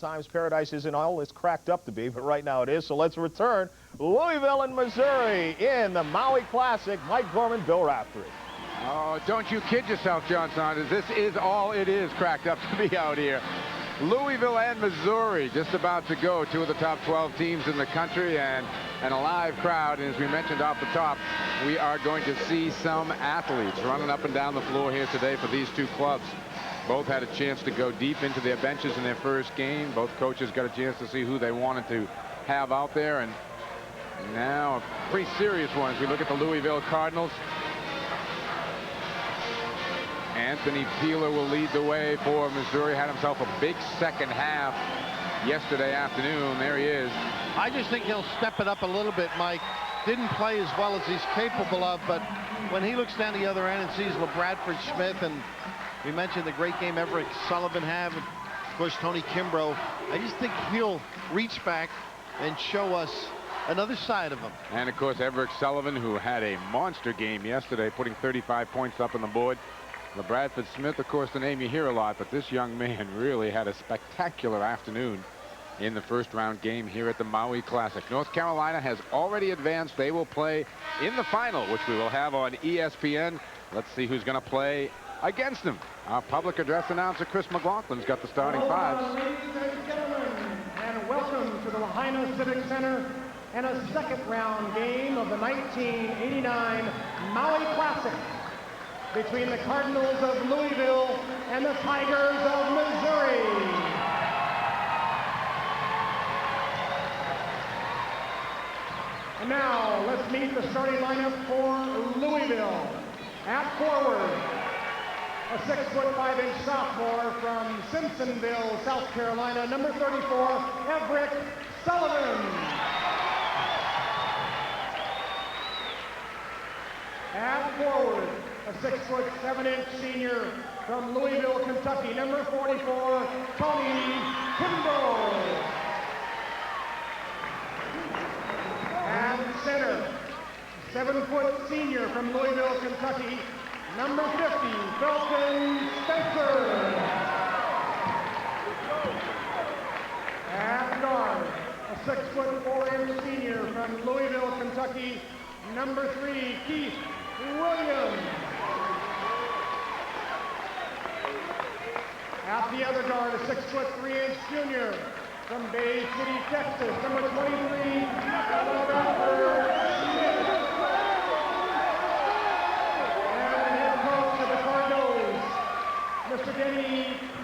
Sometimes paradise isn't all it's cracked up to be, but right now it is. So let's return Louisville and Missouri in the Maui Classic. Mike Gorman, Bill Raftery. Oh, don't you kid yourself, John Saunders. This is all it is cracked up to be out here. Louisville and Missouri just about to go. Two of the top 12 teams in the country and a live crowd. And as we mentioned off the top, we are going to see some athletes running up and down the floor here today for these two clubs. Both had a chance to go deep into their benches in their first game. Both coaches got a chance to see who they wanted to have out there. And now a pretty serious one as we look at the Louisville Cardinals. Anthony Peeler will lead the way for Missouri. Had himself a big second half yesterday afternoon. There he is. I just think he'll step it up a little bit, Mike. Didn't play as well as he's capable of, but when he looks down the other end and sees LaBradford Smith, and we mentioned the great game Everett Sullivan have, and of course Tony Kimbrough, I just think he'll reach back and show us another side of him. And of course Everett Sullivan, who had a monster game yesterday, putting 35 points up on the board. LaBradford Smith, of course, the name you hear a lot, but this young man really had a spectacular afternoon in the first round game here at the Maui Classic. North Carolina has already advanced. They will play in the final, which we will have on ESPN. Let's see who's going to play against them. Our public address announcer, Chris McLaughlin's got the starting fives. Ladies and gentlemen, and welcome to the Lahaina Civic Center and a second round game of the 1989 Maui Classic between the Cardinals of Louisville and the Tigers of Missouri. And now let's meet the starting lineup for Louisville. At forward, a 6'5" sophomore from Simpsonville, South Carolina, number 34, Everett Sullivan. At forward, a 6'7" senior from Louisville, Kentucky, number 44, Tony Kimbrough. At center, 7' senior from Louisville, Kentucky, number 50, Felton Spencer. At guard, a 6'4" senior from Louisville, Kentucky, number 3, Keith Williams. At the other guard, a 6'3" junior from Bay City, Texas, number 23, LaBradford Smith. And head coach of the Cardinals, Mr. Denny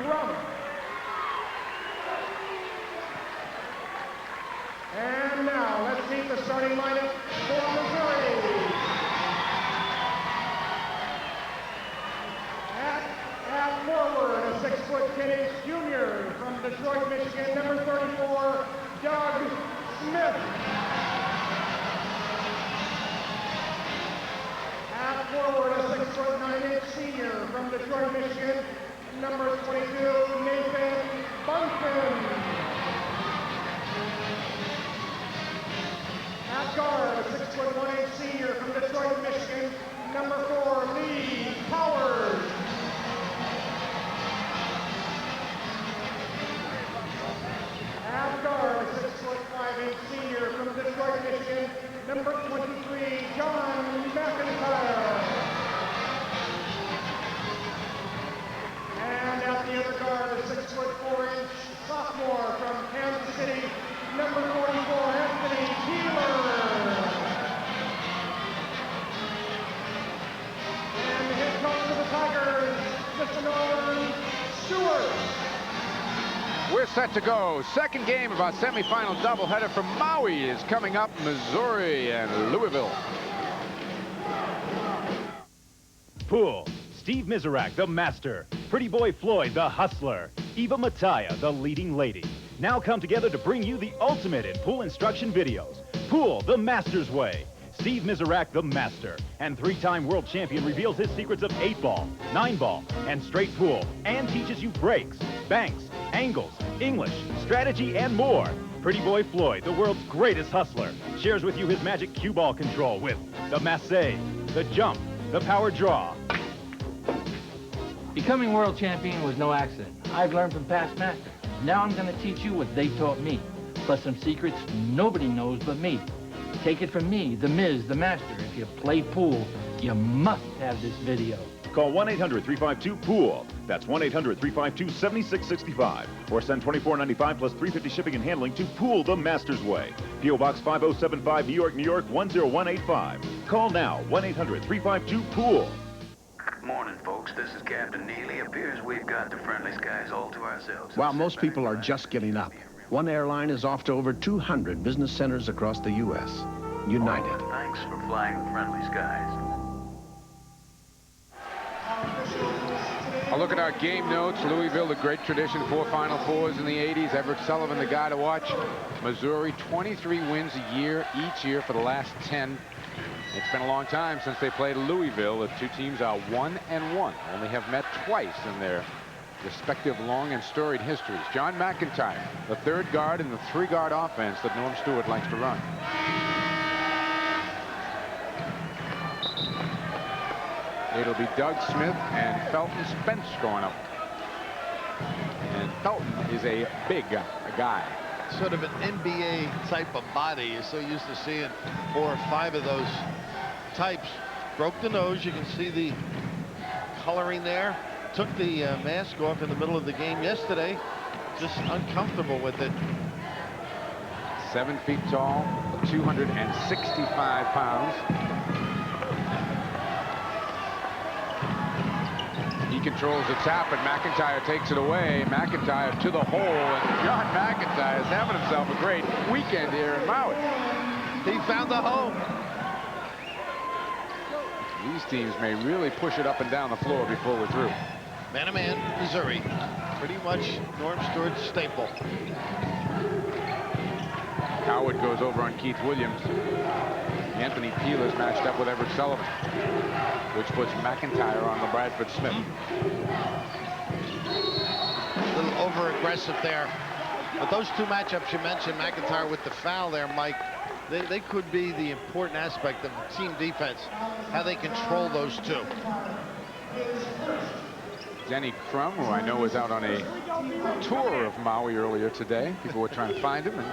Crum. And now let's meet the starting lineup for Missouri. At forward, a 6'10" junior from Detroit, Michigan, number 34, Doug Smith. At forward, a 6'9" senior from Detroit, Michigan, number 22, Nathan Bunkin. At guard, a 6'1" senior from Detroit, Michigan, number 4, Lee Powers. At guard, a 6'5" senior from Detroit, Michigan, number 23, John McIntyre. And at the other guard, a 6'4" sophomore from Kansas City, number 44, Anthony Peeler. And the head coach of the Tigers, Mr. Norman Stewart. We're set to go. Second game of our semifinal doubleheader from Maui is coming up. Missouri and Louisville. Pool, Steve Miserak, the master. Pretty Boy Floyd, the hustler. Eva Mataya, the leading lady. Now come together to bring you the ultimate in pool instruction videos. Pool, the master's way. Steve Miserak, the master, and three-time world champion, reveals his secrets of 8-ball, 9-ball, and straight pool, and teaches you breaks, banks, angles, English, strategy, and more. Pretty Boy Floyd, the world's greatest hustler, shares with you his magic cue ball control with the masse, the jump, the power draw. Becoming world champion was no accident. I've learned from past masters. Now I'm gonna teach you what they taught me, plus some secrets nobody knows but me. Take it from me, the Miz, the Master. If you play pool, you must have this video. Call 1-800-352-POOL. That's 1-800-352-7665. Or send $24.95 plus $3.50 shipping and handling to Pool the Masters Way. P.O. Box 5075, New York, New York, 10185. Call now, 1-800-352-POOL. Morning, folks. This is Captain Neely. Appears we've got the Friendly Skies all to ourselves. While most people are just getting up, one airline is off to over 200 business centers across the U.S. United. Thanks for flying the Friendly Skies. A look at our game notes. Louisville, the great tradition, 4 Final Fours in the 80s. Everett Sullivan, the guy to watch. Missouri, 23 wins a year, each year for the last 10. It's been a long time since they played Louisville. The two teams are 1-1. Only have met twice in their respective long and storied histories. John McIntyre, the third guard in the 3-guard offense that Norm Stewart likes to run. It'll be Doug Smith and Felton Spence going up. And Felton is a big guy. Sort of an NBA type of body. You're so used to seeing 4 or 5 of those types. Broke the nose. You can see the coloring there. Took the mask off in the middle of the game yesterday. Just uncomfortable with it. 7 feet tall, 265 pounds. He controls the tap, and McIntyre takes it away. McIntyre to the hole, and John McIntyre is having himself a great weekend here in Maui. He found the home. These teams may really push it up and down the floor before we're through. Man-to-man, Missouri. Pretty much Norm Stewart's staple. Howard goes over on Keith Williams. Anthony Peeler's matched up with Everett Sullivan, which puts McIntyre on the Bradford Smith. A little over-aggressive there. But those two matchups you mentioned, McIntyre with the foul there, Mike, they could be the important aspect of the team defense, how they control those two. Denny Crum, who I know was out on a tour of Maui earlier today. People were trying to find him, and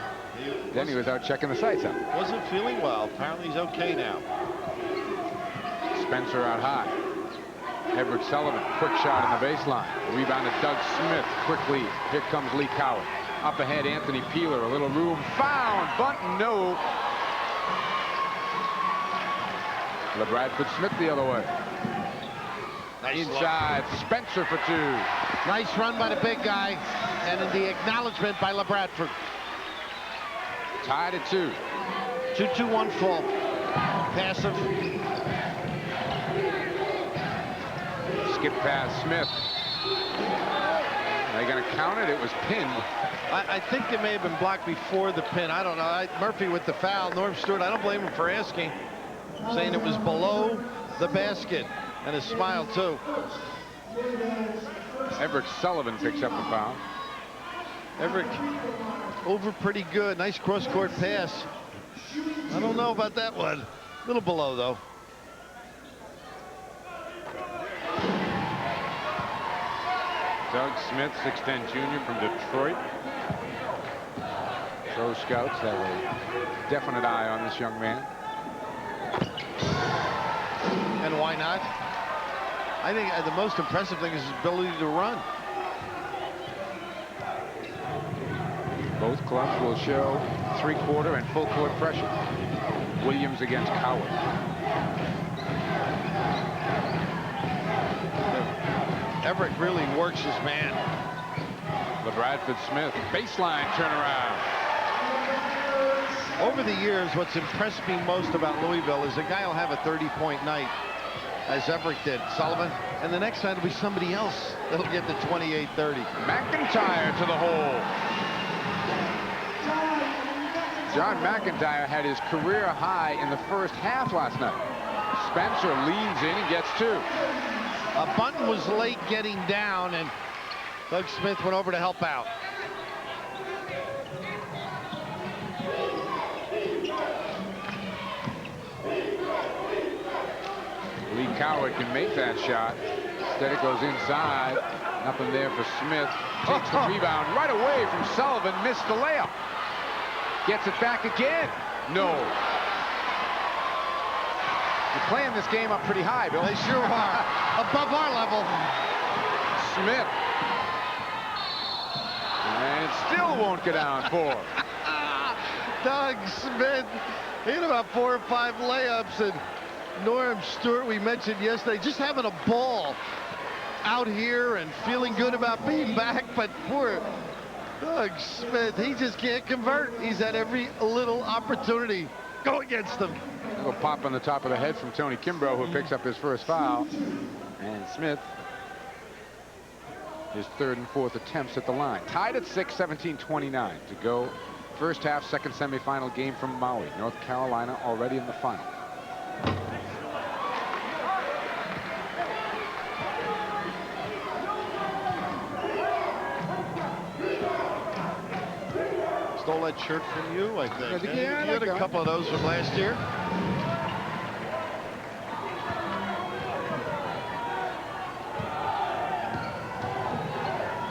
Denny was out checking the sights out. Wasn't feeling well. Apparently he's okay now. Spencer out high. Everett Sullivan, quick shot in the baseline. Rebounded Doug Smith quickly. Here comes Lee Coward. Up ahead, Anthony Peeler. A little room found. Bunton, no. LeBradford Smith the other way. Nice inside, look. Spencer for 2. Nice run by the big guy, and in the acknowledgement by LeBradford. Tied at 2. 2-2-1 full. Passive. Skip pass, Smith. Are they going to count it? It was pinned. I think it may have been blocked before the pin. I don't know. Murphy with the foul. Norm Stewart, I don't blame him for asking. Saying it was below the basket. And a smile, too. Everett Sullivan picks up the foul. Everett over pretty good. Nice cross-court pass. I don't know about that one. A little below, though. Doug Smith, 6'10" junior from Detroit. Pro scouts have a definite eye on this young man. And why not? I think the most impressive thing is his ability to run. Both clubs will show 3-quarter and full court pressure. Williams against Coward. Everett really works his man. LeBradford Smith, baseline turnaround. Over the years, what's impressed me most about Louisville is a guy will have a 30-point night, as Everett did, Sullivan, and the next night will be somebody else that'll get to 28-30. McIntyre to the hole. John McIntyre had his career high in the first half last night. Spencer leans in and gets 2. Bunton was late getting down, and Doug Smith went over to help out. Lee Coward can make that shot. Instead it goes inside. Nothing there for Smith. Takes the rebound right away from Sullivan. Missed the layup. Gets it back again. No. You're playing this game up pretty high, Bill. They sure are. Above our level. Smith. And it still won't get down 4. Doug Smith hit about 4 or 5 layups, and Norm Stewart, we mentioned yesterday, just having a ball out here and feeling good about being back, but poor Doug Smith, he just can't convert. He's had every little opportunity go against him. A little pop on the top of the head from Tony Kimbrough, who picks up his first foul. And Smith, his 3rd and 4th attempts at the line. Tied at 6, 17-29 to go. First half, second semifinal game from Maui. North Carolina already in the final. Stole that shirt from you, I think. Yeah, you had a couple of those from last year.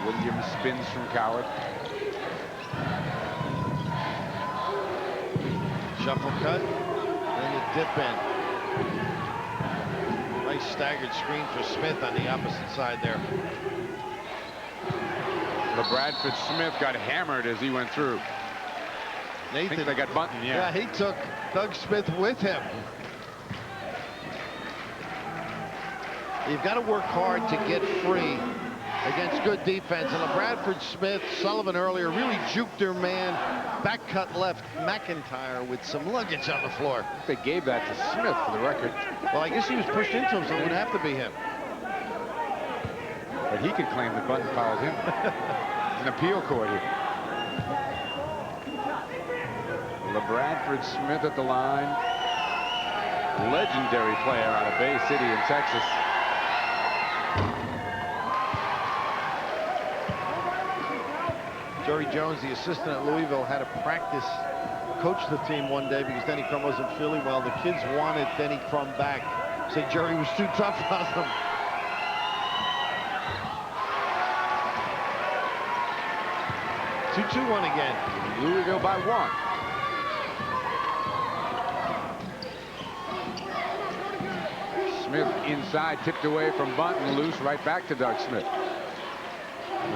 Williams spins from Coward. Shuffle cut, then the dip in. Nice staggered screen for Smith on the opposite side there. LeBradford Smith got hammered as he went through. I think they got Bunton, Yeah, he took Doug Smith with him. You've got to work hard to get free against good defense. And LeBradford Smith, Sullivan earlier, really juked their man. Back cut left, McIntyre with some luggage on the floor. They gave that to Smith for the record. Well, I guess he was pushed into him, so it would have to be him. But he could claim that Bunton fouled him. An appeal court here. LeBradford Smith at the line. Legendary player out of Bay City in Texas. Jerry Jones, the assistant at Louisville, had to practice, coach the team one day because Denny Crum wasn't feeling well. The kids wanted Denny Crum back. Said Jerry was too tough on them. Two-2-1 again. Louisville by 1. Smith inside, tipped away from Bunton, loose, right back to Doug Smith.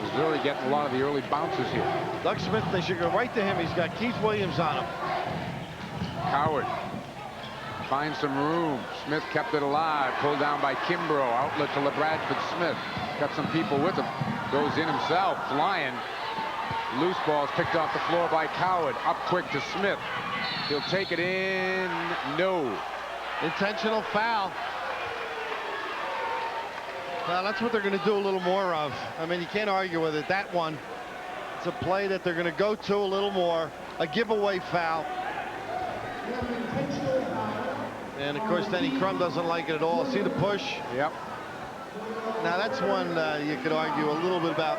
Missouri getting a lot of the early bounces here. Doug Smith, they should go right to him. He's got Keith Williams on him. Howard finds some room. Smith kept it alive. Pulled down by Kimbrough. Outlet to LeBradford Smith. Got some people with him. Goes in himself, flying. Loose balls picked off the floor by Coward. Up quick to Smith. He'll take it in. No. Intentional foul. Well, that's what they're going to do a little more of. I mean, you can't argue with it. That one, it's a play that they're going to go to a little more. A giveaway foul. And, of course, Denny Crum doesn't like it at all. See the push? Yep. Now, that's one you could argue a little bit about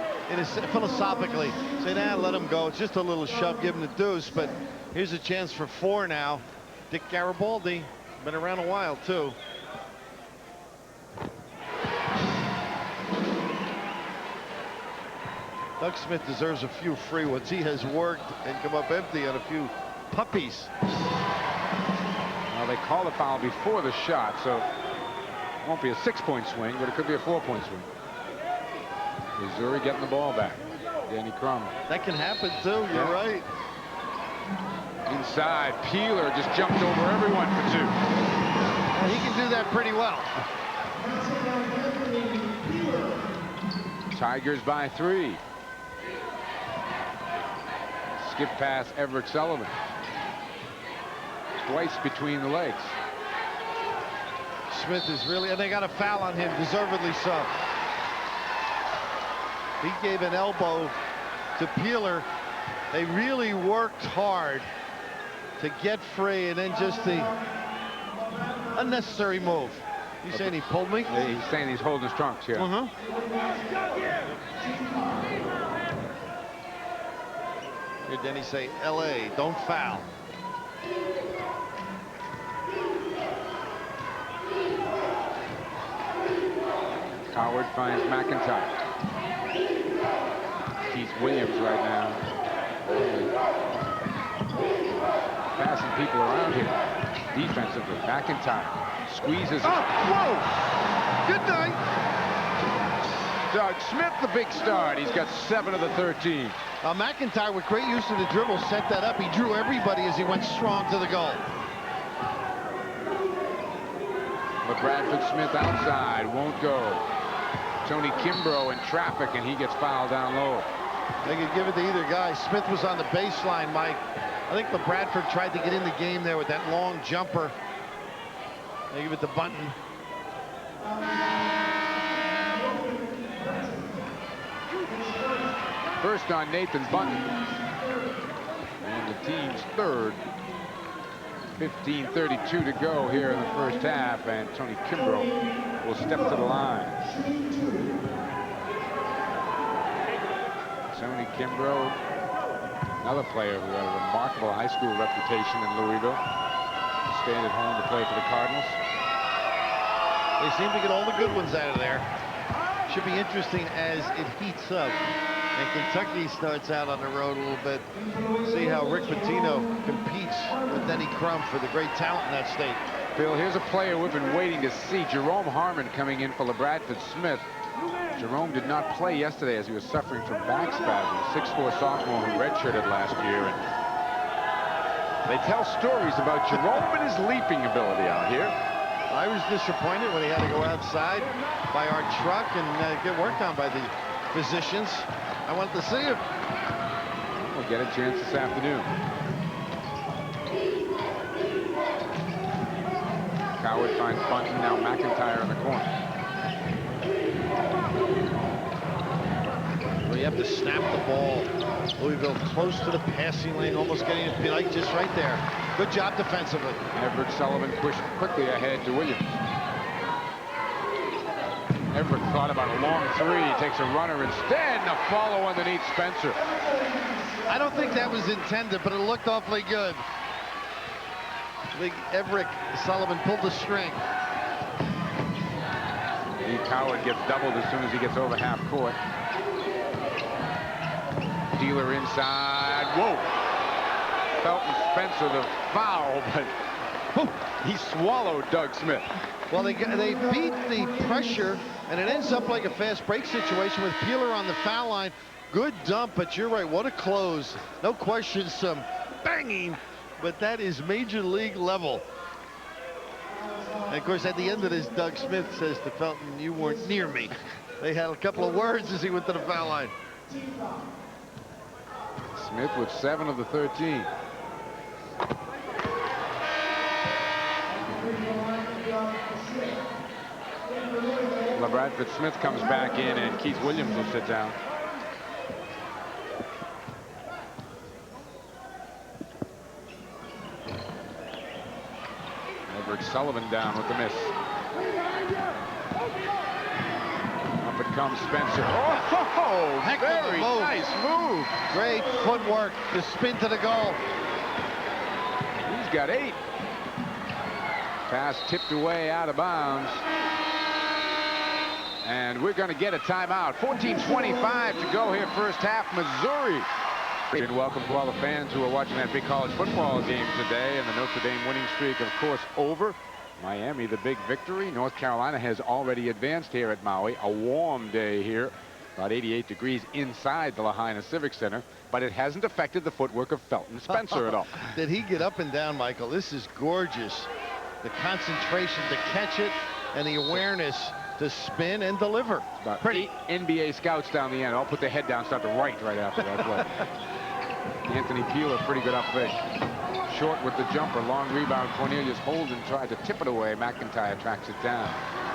philosophically. Say, nah, let him go. It's just a little shove, give him the deuce. But here's a chance for 4 now. Dick Garibaldi, been around a while, too. Doug Smith deserves a few free ones. He has worked and come up empty on a few puppies. Well, they call the foul before the shot, so it won't be a 6-point swing, but it could be a 4-point swing. Missouri getting the ball back. Danny Crum. That can happen, too. You're right. Inside, Peeler just jumped over everyone for 2. Well, he can do that pretty well. Tigers by 3. Skip past Everett Sullivan. Twice between the legs. Smith is really, and they got a foul on him, deservedly so. He gave an elbow to Peeler. They really worked hard to get free, and then just the unnecessary move. You saying he pulled me? Yeah, he's saying he's holding his trunks here. Here, Denny say, L.A., don't foul. Howard finds McIntyre. Williams right now. Passing people around here. Defensively, McIntyre squeezes. Oh, whoa! Good night. Doug Smith, the big start. He's got 7 of the 13. McIntyre, with great use of the dribble, set that up. He drew everybody as he went strong to the goal. But Bradford Smith outside, won't go. Tony Kimbrough in traffic, and he gets fouled down low. They could give it to either guy. Smith was on the baseline, Mike. I think Bradford tried to get in the game there with that long jumper. They give it to Bunton. First on Nathan Bunton. And the team's third. 15:32 to go here in the first half, and Tony Kimbrough will step to the line. Tony Kimbrough, another player who had a remarkable high school reputation in Louisville. Staying at home to play for the Cardinals. They seem to get all the good ones out of there. Should be interesting as it heats up. And Kentucky starts out on the road a little bit. See how Rick Pitino competes with Denny Crum for the great talent in that state. Bill, here's a player we've been waiting to see. Jerome Harmon coming in for LaBradford Smith. Jerome did not play yesterday as he was suffering from back spasms. 6'4" sophomore who redshirted last year. And they tell stories about Jerome and his leaping ability out here. I was disappointed when he had to go outside by our truck and get worked on by the physicians. I wanted to see him. We'll get a chance this afternoon. Coward finds Bunton, now McIntyre in the corner. Well, you have to snap the ball. Louisville close to the passing lane, almost getting it like just right there. Good job defensively. Everett Sullivan pushed quickly ahead to Williams. Everett thought about a long three. He takes a runner instead, and a follow underneath Spencer. I don't think that was intended, but it looked awfully good. Everett Sullivan pulled the string. Lee Coward gets doubled as soon as he gets over half court. Dealer inside. Whoa! Felton Spencer the foul, but he swallowed Doug Smith. Well, they beat the pressure, and it ends up like a fast break situation with Peeler on the foul line. Good dump, but you're right. What a close. No question, some banging, but that is major league level. And of course, at the end of this, Doug Smith says to Felton, "You weren't near me." They had a couple of words as he went to the foul line. Smith with 7 of the 13. LaBradford Smith comes back in, and Keith Williams will sit down. Everett Sullivan down with the miss. Up it comes Spencer. Oh, Heck of a very move. nice move. Great footwork to spin to the goal. He's got 8. Pass tipped away out of bounds. And we're going to get a timeout. 14:25 to go here first half. Missouri. And welcome to all the fans who are watching that big college football game today. And the Notre Dame winning streak, of course, over. Miami, the big victory. North Carolina has already advanced here at Maui. A warm day here. About 88 degrees inside the Lahaina Civic Center. But it hasn't affected the footwork of Felton Spencer at all. Did he get up and down, Michael? This is gorgeous. The concentration to catch it and the awareness to spin and deliver. About 8 NBA scouts down the end. All put their head down, start to write right after that play. Anthony Peeler pretty good up fake. Short with the jumper. Long rebound. Cornelius Holden tried to tip it away. McIntyre tracks it down.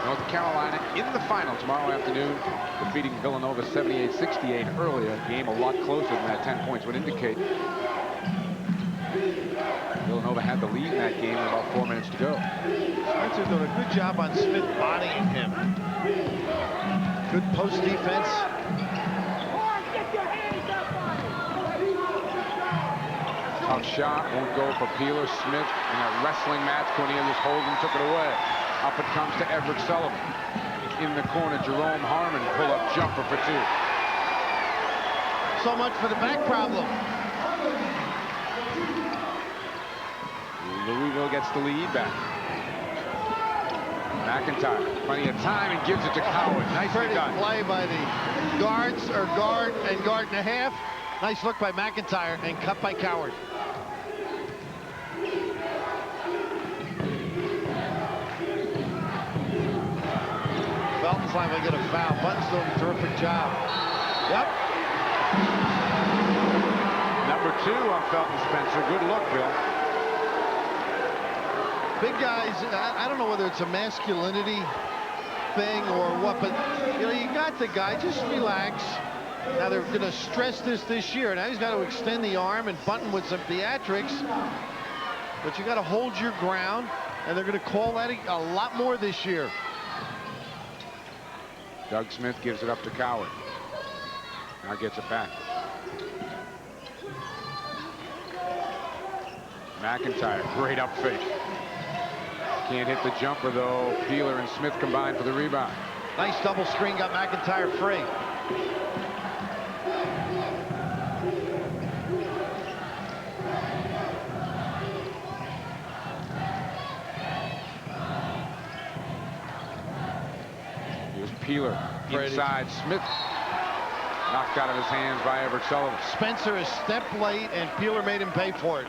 North Carolina in the final tomorrow afternoon, defeating Villanova 78-68 earlier. Game a lot closer than that 10 points would indicate. Villanova had the lead in that game with about 4 minutes to go. Spencer doing a good job on Smith bodying him. Good post defense. Tough shot, won't go for Peeler. Smith in a wrestling match. Cornelius Holden took it away. Up it comes to Everett Sullivan. In the corner, Jerome Harmon pull-up jumper for 2. so much for the back problem. Louisville gets the lead back. McIntyre, plenty of time, and gives it to Coward. Nicely Pretty done. play by the guards, or guard and guard and a half. Nice look by McIntyre and cut by Coward. Felton's liable to get a foul. Button's doing a terrific job. Yep. Number 2 on Felton Spencer. Good look, Bill. Big guys, I don't know whether it's a masculinity thing or what, but you know, you got the guy, just relax. Now they're going to stress this year. Now he's got to extend the arm and Button with some theatrics, but you got to hold your ground, and they're going to call that a lot more this year. Doug Smith gives it up to Coward. Now gets it back. McIntyre, great up fake. Can't hit the jumper, though. Peeler and Smith combined for the rebound. Nice double screen, got McIntyre free. Here's Peeler inside. Smith knocked out of his hands by Everett Sullivan. Spencer is stepped late, and Peeler made him pay for it.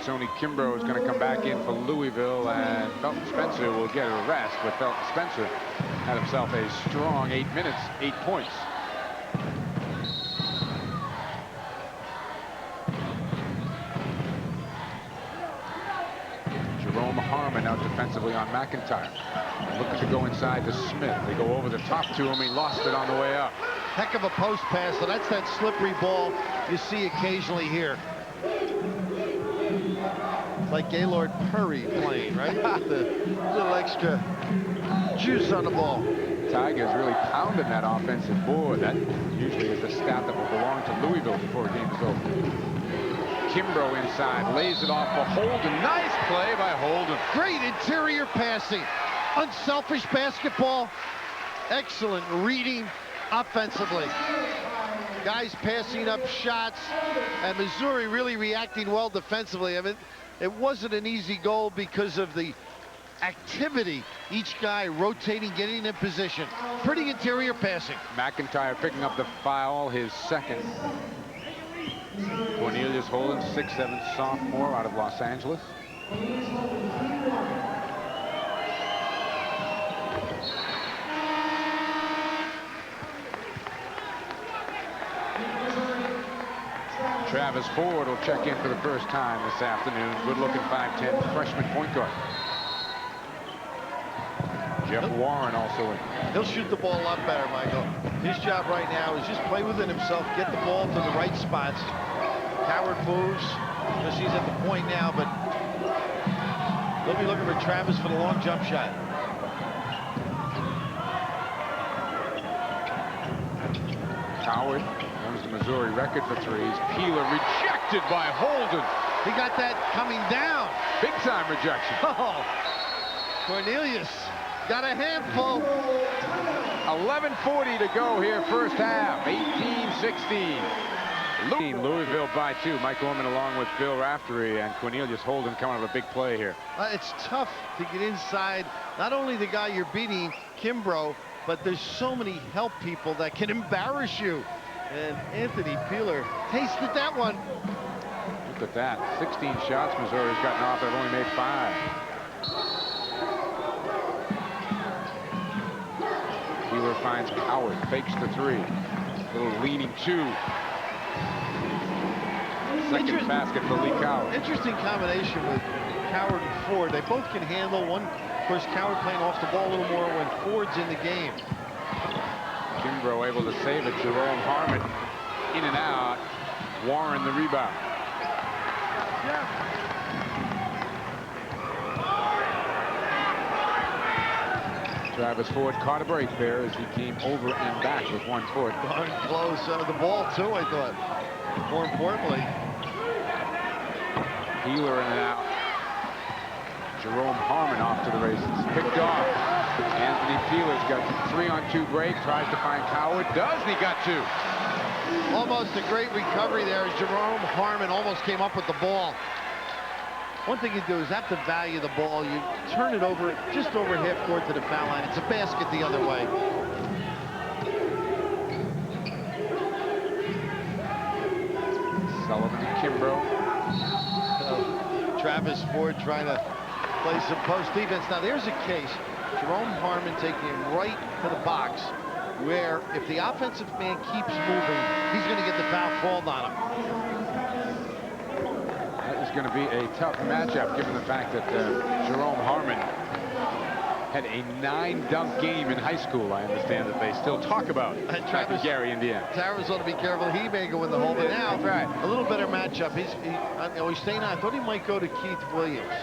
Sonny Kimbrough is going to come back in for Louisville, and Felton Spencer will get a rest, but Felton Spencer had himself a strong 8 minutes, 8 points. Jerome Harmon out defensively on McIntyre. Looking to go inside to Smith. They go over the top to him. He lost it on the way up. Heck of a post pass, so that's that slippery ball you see occasionally here. Like Gaylord Perry playing, right? With the little extra juice on the ball. Tigers really pounding that offensive board. That usually is the stat that will belong to Louisville before a game is over. Kimbrough inside, lays it off for Holden. Nice play by Holden. Great interior passing. Unselfish basketball. Excellent reading offensively. Guys passing up shots, and Missouri really reacting well defensively. I mean, it wasn't an easy goal because of the activity. Each guy rotating, getting in position. Pretty interior passing. McIntyre picking up the foul, his second. Cornelius Holden, 6'7" sophomore out of Los Angeles. Travis Ford will check in for the first time this afternoon. Good-looking 5'10" freshman point guard. Jeff Warren also in. He'll shoot the ball a lot better, Michael. His job right now is just play within himself, get the ball to the right spots. Coward moves, because he's at the point now, but they'll be looking for Travis for the long jump shot. Coward runs the Missouri record for threes. Peeler rejected by Holden. He got that coming down. Big time rejection. Oh, Cornelius got a handful. 11:40 to go here, first half. 18-16. Louisville by 2. Mike Gorman along with Bill Raftery and Cornelius Holden coming up a big play here. It's tough to get inside. Not only the guy you're beating, Kimbrough, but there's so many help people that can embarrass you. And Anthony Peeler tasted that one. Look at that. 16 shots Missouri's gotten off. They've only made 5. Peeler finds Coward. Fakes the 3. Little leaning 2. Second basket for Lee Coward. Interesting combination with Coward and Ford. They both can handle one. Of course, Coward playing off the ball a little more when Ford's in the game. Kimbrough able to save it. Jerome Harmon in and out. Warren the rebound. Travis Ford caught a break there as he came over and back with 1 foot. Darn close. The ball, too, I thought. More importantly. Peeler in and out. Jerome Harmon off to the races. Picked off. Anthony Peeler's got 3-on-2 break. Tries to find Coward. Does, and he got 2. Almost a great recovery there as Jerome Harmon almost came up with the ball. One thing you do is have to value the ball. You turn it over just over half court to the foul line. It's a basket the other way. Sullivan and Kimbrough. Travis Ford trying to play some post defense. Now there's a case. Jerome Harmon taking him right to the box, where if the offensive man keeps moving, he's going to get the foul called on him. That is going to be a tough matchup, given the fact that Jerome Harmon had a 9-dunk game in high school. I understand that they still talk about back in Gary, Indiana. Travis ought to be careful. He may go in the hole, but now right. A little better matchup. He's staying on. I thought he might go to Keith Williams.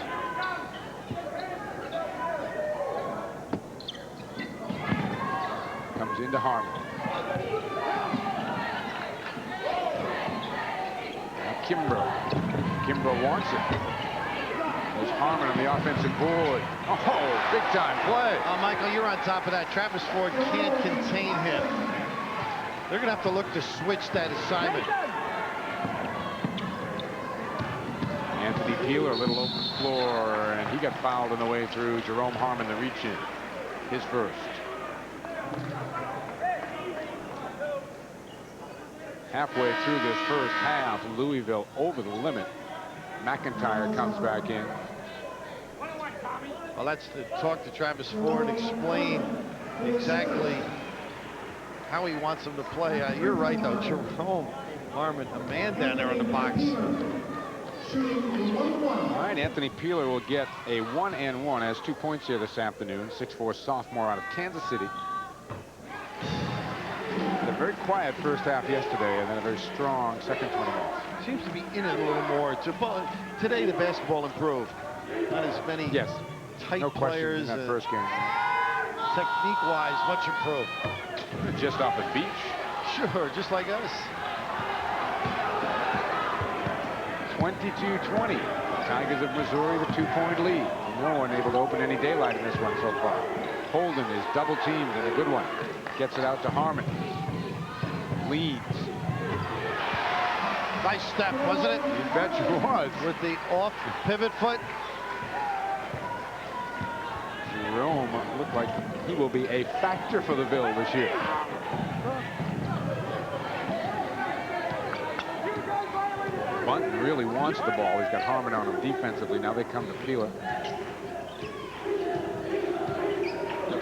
Comes into Harmon. Now Kimbrough wants it. There's Harmon on the offensive board. Oh, big time play. Michael, you're on top of that. Travis Ford can't contain him. They're going to have to look to switch that assignment. Anthony Peeler, a little open floor, and he got fouled on the way through. Jerome Harmon, the reach in. His first. Halfway through this first half, Louisville over the limit. McIntyre comes back in. Well, that's to talk to Travis Ford, explain exactly how he wants him to play. You're right, though. Jerome Harmon, a man down there on the box. All right, Anthony Peeler will get a 1-and-1, has 2 points here this afternoon. 6'4" sophomore out of Kansas City. Had a very quiet first half yesterday, and then a very strong second 20 minutes. Seems to be in it a little more. Today, the basketball improved. Not as many tight no players. In that first game. Technique-wise, much improved. Just off the beach. Sure, just like us. 22-20. Tigers of Missouri, the 2-point lead. No one able to open any daylight in this one so far. Holden is double teamed and a good one. Gets it out to Harmon. Leads. Nice step, wasn't it? You bet you was. With the off pivot foot. Jerome looked like he will be a factor for the Bill this year. Bunton really wants the ball. He's got Harmon on him defensively. Now they come to Peeler.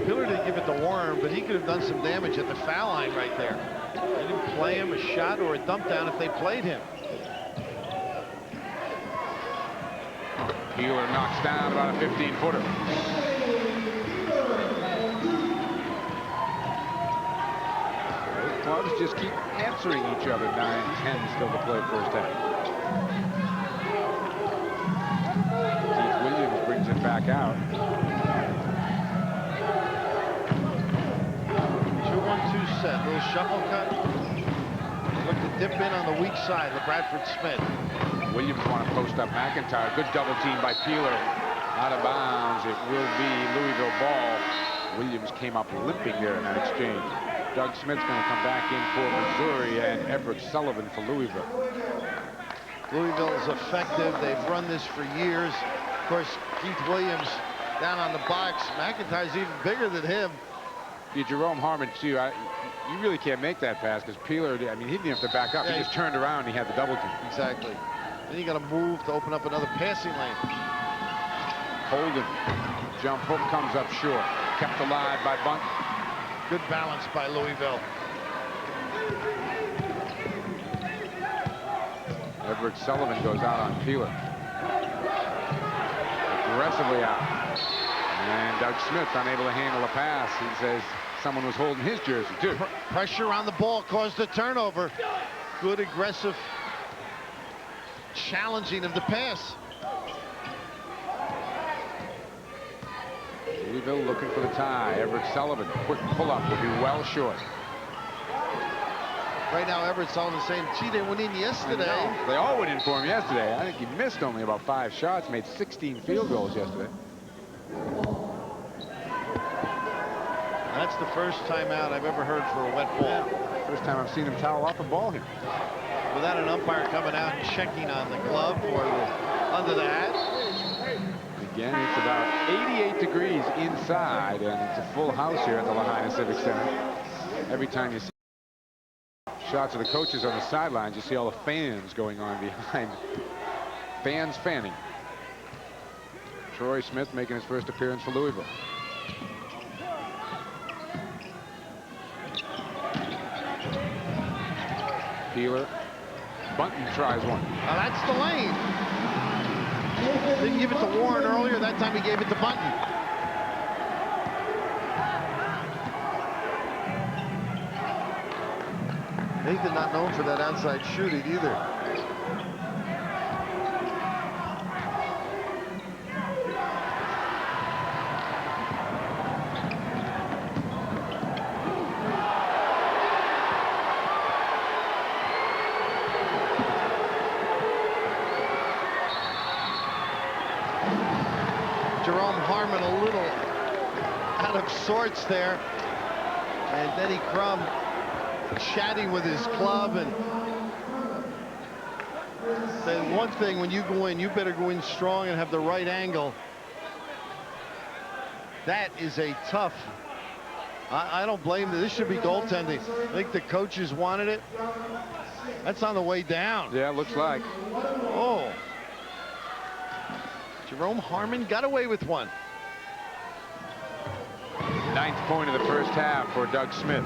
Peeler didn't give it to Warren, but he could have done some damage at the foul line right there. They didn't play him a shot or a dump down if they played him. Peeler knocks down about a 15-footer. Both clubs just keep answering each other. 9-10 still to play first half. Keith Williams brings it back out. 2-1-2 set. Little shuffle cut. Look to dip in on the weak side. LeBradford Smith. Williams want to post up McIntyre. Good double team by Peeler. Out of bounds. It will be Louisville ball. Williams came up limping there in that exchange. Doug Smith's going to come back in for Missouri, and Everett Sullivan for Louisville. Louisville is effective. They've run this for years. Of course, Keith Williams down on the box. McIntyre's even bigger than him. Jerome Harmon, too. You really can't make that pass because Peeler, I mean, he didn't have to back up. He just turned around and he had the double team. Exactly. Then you got to move to open up another passing lane. Holden. Jump hook comes up short. Kept alive by Bunton. Good balance by Louisville. Everett Sullivan goes out on Peeler. Aggressively out. And Doug Smith unable to handle a pass. He says someone was holding his jersey, too. Pressure on the ball caused the turnover. Good aggressive challenging of the pass. Louisville looking for the tie. Everett Sullivan, quick pull-up, will be well short. Right now, Everett Sullivan saying, gee, they went in yesterday. They all went in for him yesterday. I think he missed only about 5 shots, made 16 field goals yesterday. That's the first timeout I've ever heard for a wet ball. First time I've seen him towel off a ball here. Without an umpire coming out and checking on the glove or under the hat. Again, it's about 88 degrees inside, and it's a full house here at the Lahaina Civic Center. Every time you see shots of the coaches on the sidelines, you see all the fans going on behind. Fans fanning. Troy Smith making his first appearance for Louisville. Peeler. Bunton tries one. Now that's the lane. Didn't give it to Warren earlier. That time he gave it to Bunton. Nathan not known for that outside shooting either. Jerome Harmon a little out of sorts there. And Denny Crum chatting with his club. And then one thing, when you go in, you better go in strong and have the right angle. That is a tough. I don't blame them. This should be goaltending. I think the coaches wanted it. That's on the way down. Yeah, looks like. Oh. Jerome Harmon got away with one. 9th point of the first half for Doug Smith.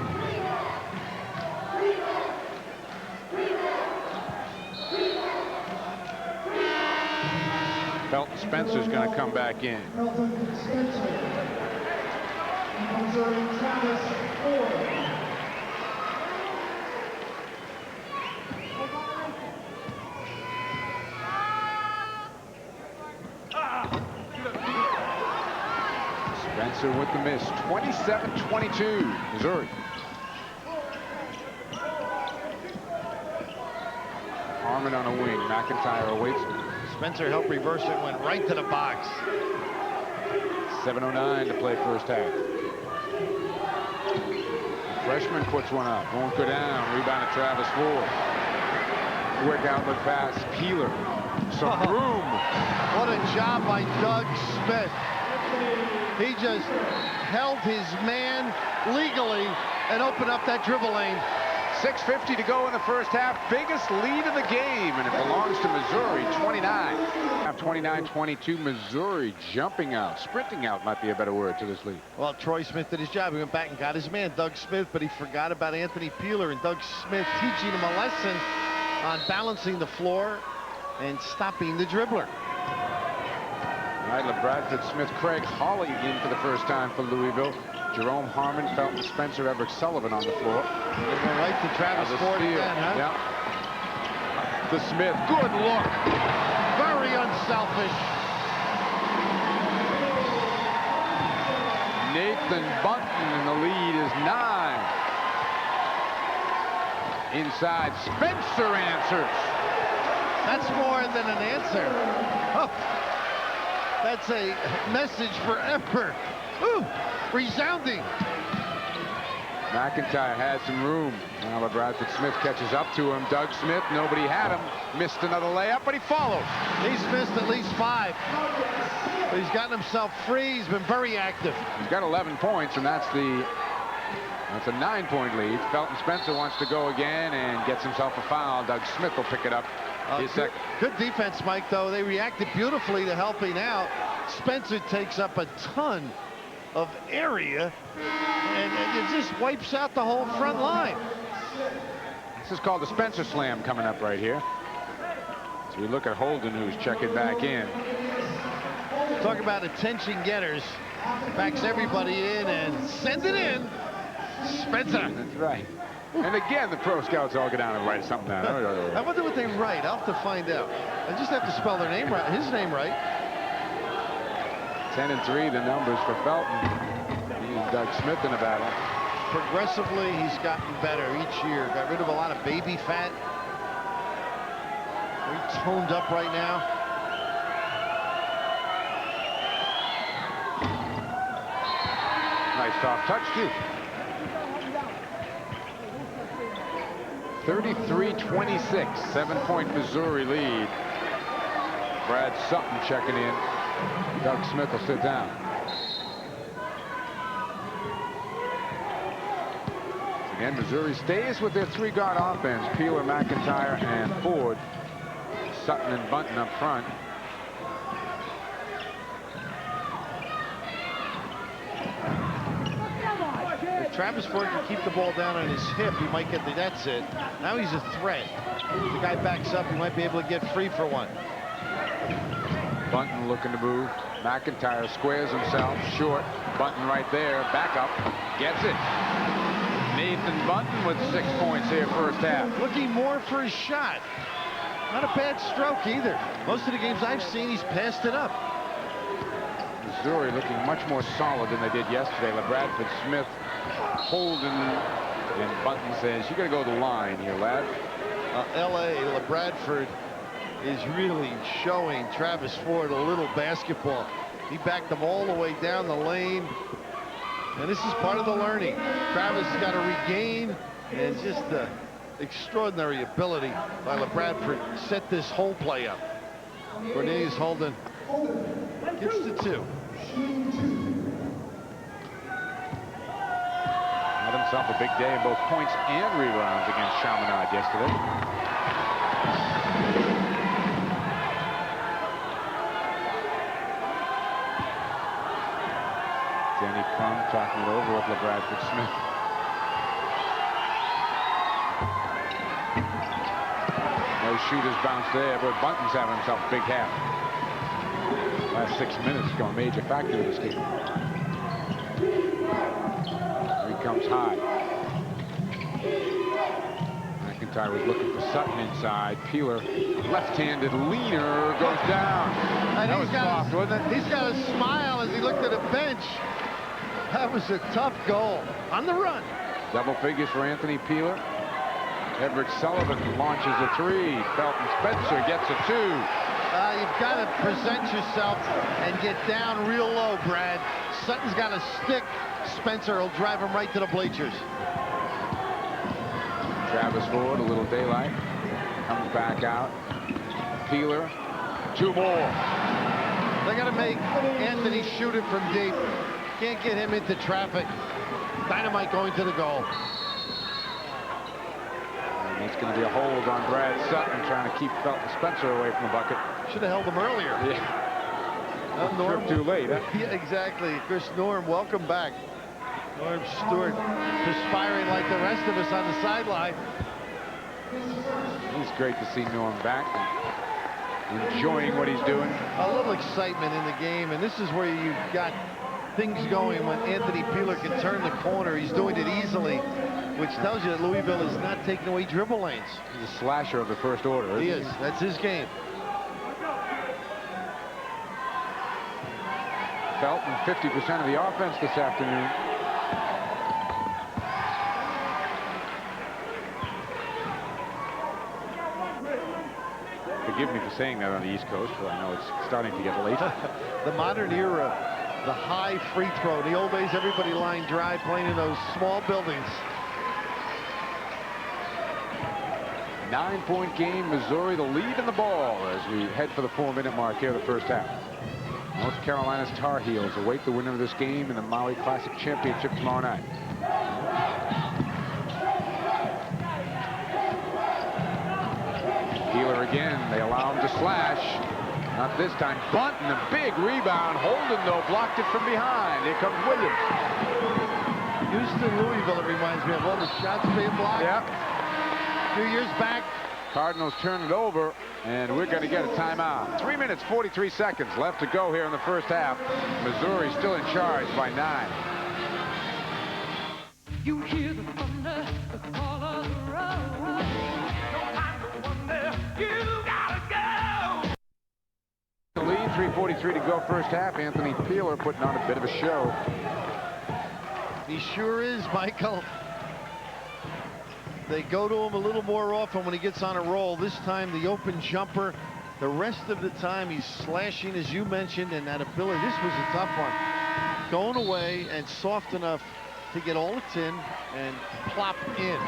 Felton Spencer's going to come back in. Spencer with the miss. 27-22, Missouri. Harmon on a wing. McIntyre awaits. Spencer helped reverse it, went right to the box. 7:09 to play first half. The freshman puts one up. Won't go down. Rebound to Travis Ford. Quick outlet pass. Peeler. Some room. What a job by Doug Smith. He just held his man legally and opened up that dribble lane. 6:50 to go in the first half. Biggest lead of the game, and it belongs to Missouri. 29. 29-22. Missouri jumping out, sprinting out might be a better word to this lead. Well, Troy Smith did his job. He went back and got his man, Doug Smith, but he forgot about Anthony Peeler, and Doug Smith teaching him a lesson on balancing the floor and stopping the dribbler. All right, Bradford Smith, Craig Hawley in for the first time for Louisville. Jerome Harmon, Felton Spencer, Everett Sullivan on the floor. They go right to Travis Ford again, huh? Yeah. The Smith, good look. Very unselfish. Nathan Bunton, and the lead is 9. Inside, Spencer answers. That's more than an answer. Oh, that's a message forever. Ooh, resounding. McIntyre has some room. Now Bradford Smith catches up to him. Doug Smith, nobody had him. Missed another layup, but he follows. He's missed at least 5. But he's gotten himself free. He's been very active. He's got 11 points, and that's a 9-point lead. Felton Spencer wants to go again and gets himself a foul. Doug Smith will pick it up. Good defense, Mike, though. They reacted beautifully to helping out. Spencer takes up a ton of area, and it just wipes out the whole front line. This is called the Spencer Slam coming up right here. So we look at Holden, who's checking back in. Talk about attention getters. Backs everybody in and sends it in. Spencer. That's right. And again, the pro scouts all get down and write something down. I wonder what they write. I'll have to find out. I just have to spell their name right, his name right. 10-3, the numbers for Felton. He and Doug Smith in a battle. Progressively, he's gotten better each year. Got rid of a lot of baby fat. Very toned up right now. Nice soft touch, too. 33-26, 7-point Missouri lead. Brad Sutton checking in. Doug Smith will sit down. Again, Missouri stays with their three-guard offense. Peeler, McIntyre, and Ford. Sutton and Bunton up front. If Travis Ford can keep the ball down on his hip, he might get the, that's it. Now he's a threat. If the guy backs up, he might be able to get free for one. Bunton looking to move. McIntyre squares himself short. Bunton right there. Back up. Gets it. Nathan Bunton with 6 points here first half. Looking more for his shot. Not a bad stroke either. Most of the games I've seen, he's passed it up. Missouri looking much more solid than they did yesterday. LaBradford, Smith, Holden, and Bunton says, you got to go to the line here, lad. L.A. LaBradford is really showing Travis Ford a little basketball. He backed them all the way down the lane. And this is part of the learning. Travis has got to regain, and just the extraordinary ability by LaBradford set this whole play up. Cornelius Holden gets the 2. Had himself a big day in both points and rebounds against Chaminade yesterday. Danny Crum talking it over with LaBradford Smith. No shooters bounce there, but Bunton's having himself a big half. Last 6 minutes going major factor in this game. Here he comes high. McIntyre was looking for Sutton inside. Peeler, left-handed leaner, goes down. And that was soft, wasn't it? He's got a smile as he looked at the bench. That was a tough goal. On the run. Double figures for Anthony Peeler. Everett Sullivan launches a 3. Felton Spencer gets a 2. You've got to present yourself and get down real low, Brad. Sutton's got a stick. Spencer will drive him right to the bleachers. Travis Ford, a little daylight. Comes back out. Peeler, 2 more. They got to make Anthony shoot it from deep. Can't get him into traffic. Dynamite going to the goal. And it's going to be a hold on Brad Sutton, trying to keep Felton Spencer away from the bucket. Should have held him earlier. Yeah. Norm, too late, huh? Yeah, exactly. Chris Norm, welcome back. Norm Stewart perspiring like the rest of us on the sideline. It's great to see Norm back and enjoying what he's doing. A little excitement in the game, and this is where you've got things going when Anthony Peeler can turn the corner. He's doing it easily, which tells you that Louisville is not taking away dribble lanes. He's a slasher of the first order. He is. That's his game. Felton, 50% of the offense this afternoon. Forgive me for saying that on the East Coast, but I know it's starting to get late. The modern era, the high free throw. In the old days, everybody lined dry playing in those small buildings. 9-point game, Missouri the lead in the ball as we head for the 4-minute mark here of the first half. North Carolina's Tar Heels await the winner of this game in the Maui Classic Championship tomorrow night. Peeler again, they allow him to slash. Not this time. Bunton, a big rebound. Holden, though, blocked it from behind. Here comes Williams. Houston, Louisville, it reminds me of all the shots being blocked. Yep. A few years back. Cardinals turn it over, and we're going to get a timeout. 3 minutes, 43 seconds left to go here in the first half. Missouri still in charge by 9. You hear the thunder, the call of the road. No time to wonder, you gotta go. The lead, 3:43 to go first half. Anthony Peeler putting on a bit of a show. He sure is, Michael. They go to him a little more often when he gets on a roll. This time, the open jumper. The rest of the time, he's slashing, as you mentioned, and that ability. This was a tough one. stone away and soft enough to get all its in and plop in.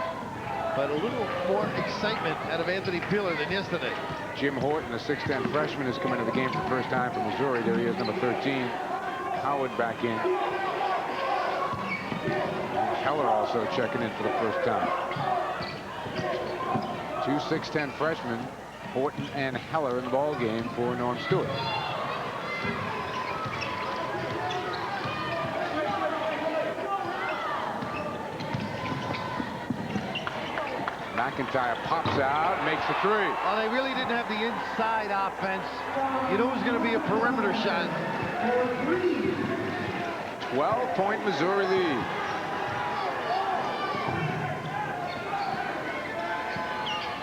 But a little more excitement out of Anthony Peeler than yesterday. Jim Horton, the 6'10 freshman, has come into the game for the first time for Missouri. There he is, number 13. Howard back in. Heller also checking in for the first time. Two 6'10 freshmen, Horton and Heller, in the ball game for Norm Stewart. McIntyre pops out, makes the three. Well, they really didn't have the inside offense. You know it was going to be a perimeter shot. 12-point Missouri lead.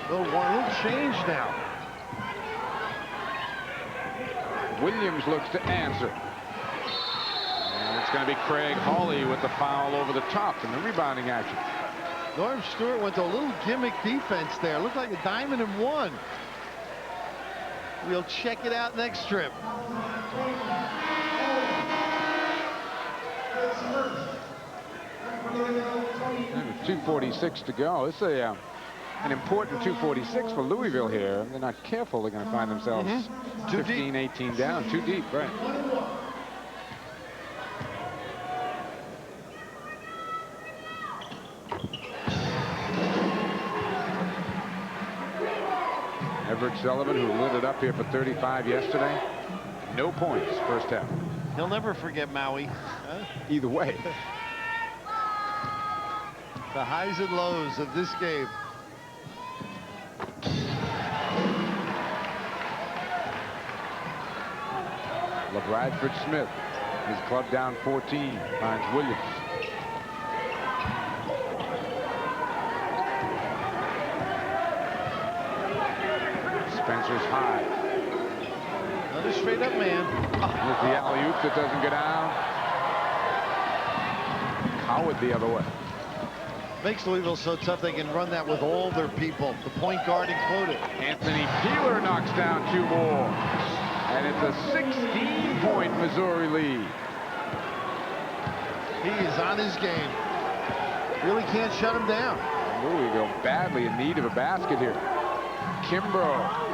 Little change now. Williams looks to answer. And it's going to be Craig Hawley with the foul over the top in the rebounding action. Norm Stewart went to a little gimmick defense there. Looked like a diamond and one. We'll check it out next trip. And 2:46 to go. It's an important 2:46 for Louisville here. If they're not careful, they're going to find themselves 15, 18 down. Too deep, right. Everett Sullivan, who lit it up here for 35 yesterday. No points first half. He'll never forget Maui. Either way. The highs and lows of this game. LeBradford Smith, his club down 14, finds Williams. Spencer's high. Another straight up man. With the alley-oop that doesn't go down. Howard the other way. Makes Louisville so tough they can run that with all their people, the point guard included. Anthony Peeler knocks down two more. And it's a 16-point Missouri lead. He is on his game. Really can't shut him down. Louisville badly in need of a basket here. Kimbrough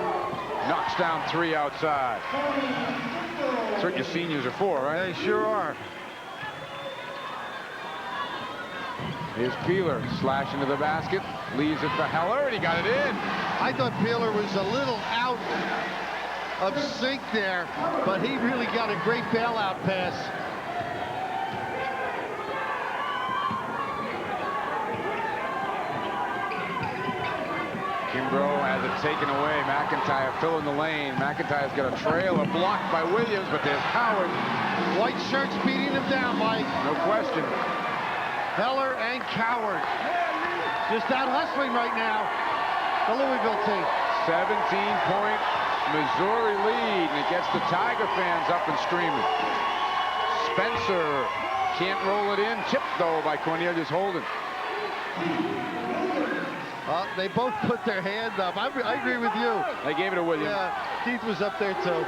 knocks down three outside. That's what your seniors are for, right? They sure are. Here's Peeler, slash into the basket, leaves it for Heller, and he got it in. I thought Peeler was a little out of sync there, but he really got a great bailout pass. Kimbrough has it taken away. McIntyre filling the lane. McIntyre's got a trailer blocked by Williams, but there's Howard. White shirts beating him down, Mike. No question. Heller and Coward just out hustling right now. The Louisville team. 17-point Missouri lead, and it gets the Tiger fans up and screaming. Spencer can't roll it in. Tipped, though, by Cornelius Holden. They both put their hand up. I agree with you. They gave it to Williams. Yeah, Keith was up there, too.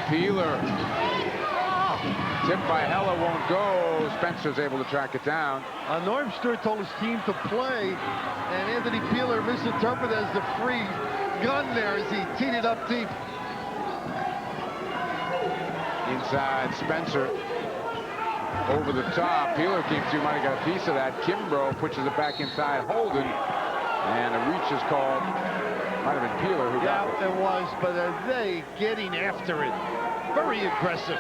Peeler. Tipped by Heller, won't go. Spencer's able to track it down. Norm Stewart told his team to play, and Anthony Peeler misinterpreted as the free gun there as he teed it up deep. Inside, Spencer. Over the top. Peeler came through, might have got a piece of that. Kimbrough pushes it back inside Holden, and a reach is called. Might have been Peeler who got it. Yeah, it was, but are they getting after it? Very aggressive.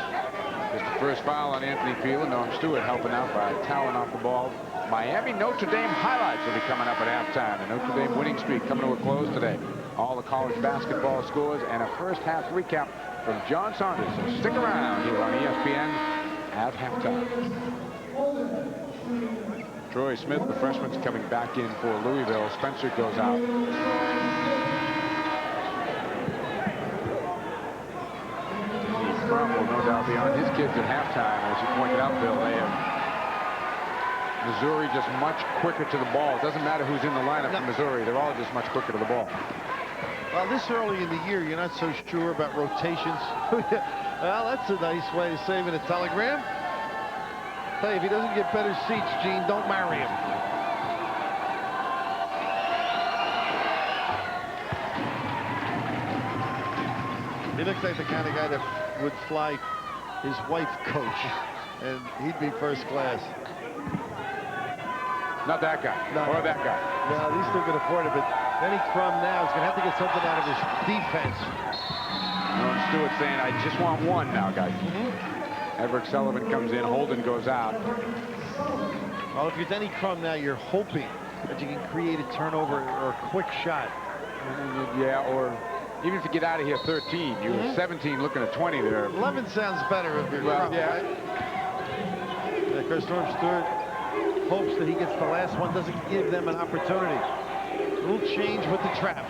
Just the first foul on Anthony Peeler. Norm Stewart helping out by toweling off the ball. Miami Notre Dame highlights will be coming up at halftime. The Notre Dame winning streak coming to a close today. All the college basketball scores and a first half recap from John Saunders. So stick around here on ESPN at halftime. Troy Smith, the freshman's coming back in for Louisville. Spencer goes out. Will no doubt be on his kids at halftime. As you pointed out, Bill, they have Missouri just much quicker to the ball. It doesn't matter who's in the lineup for Missouri. They're all just much quicker to the ball. Well, this early in the year, you're not so sure about rotations. Well, that's a nice way of saving a telegram. Hey, if he doesn't get better seats, Gene, don't marry him. He looks like the kind of guy that would fly his wife coach, and he'd be first class. Not that guy, or that guy. Well, he still can afford it, but Benny Crum now is going to have to get something out of his defense. Stewart saying, I just want one now, guys. Everett Sullivan comes in, Holden goes out. Well, if you're Denny Crum now, you're hoping that you can create a turnover or a quick shot. Yeah, or even if you get out of here 13, you were 17 looking at 20 there. 11 sounds better if you're Crum, right? Of course, Norm Stewart hopes that he gets the last one, doesn't give them an opportunity. A little change with the trap.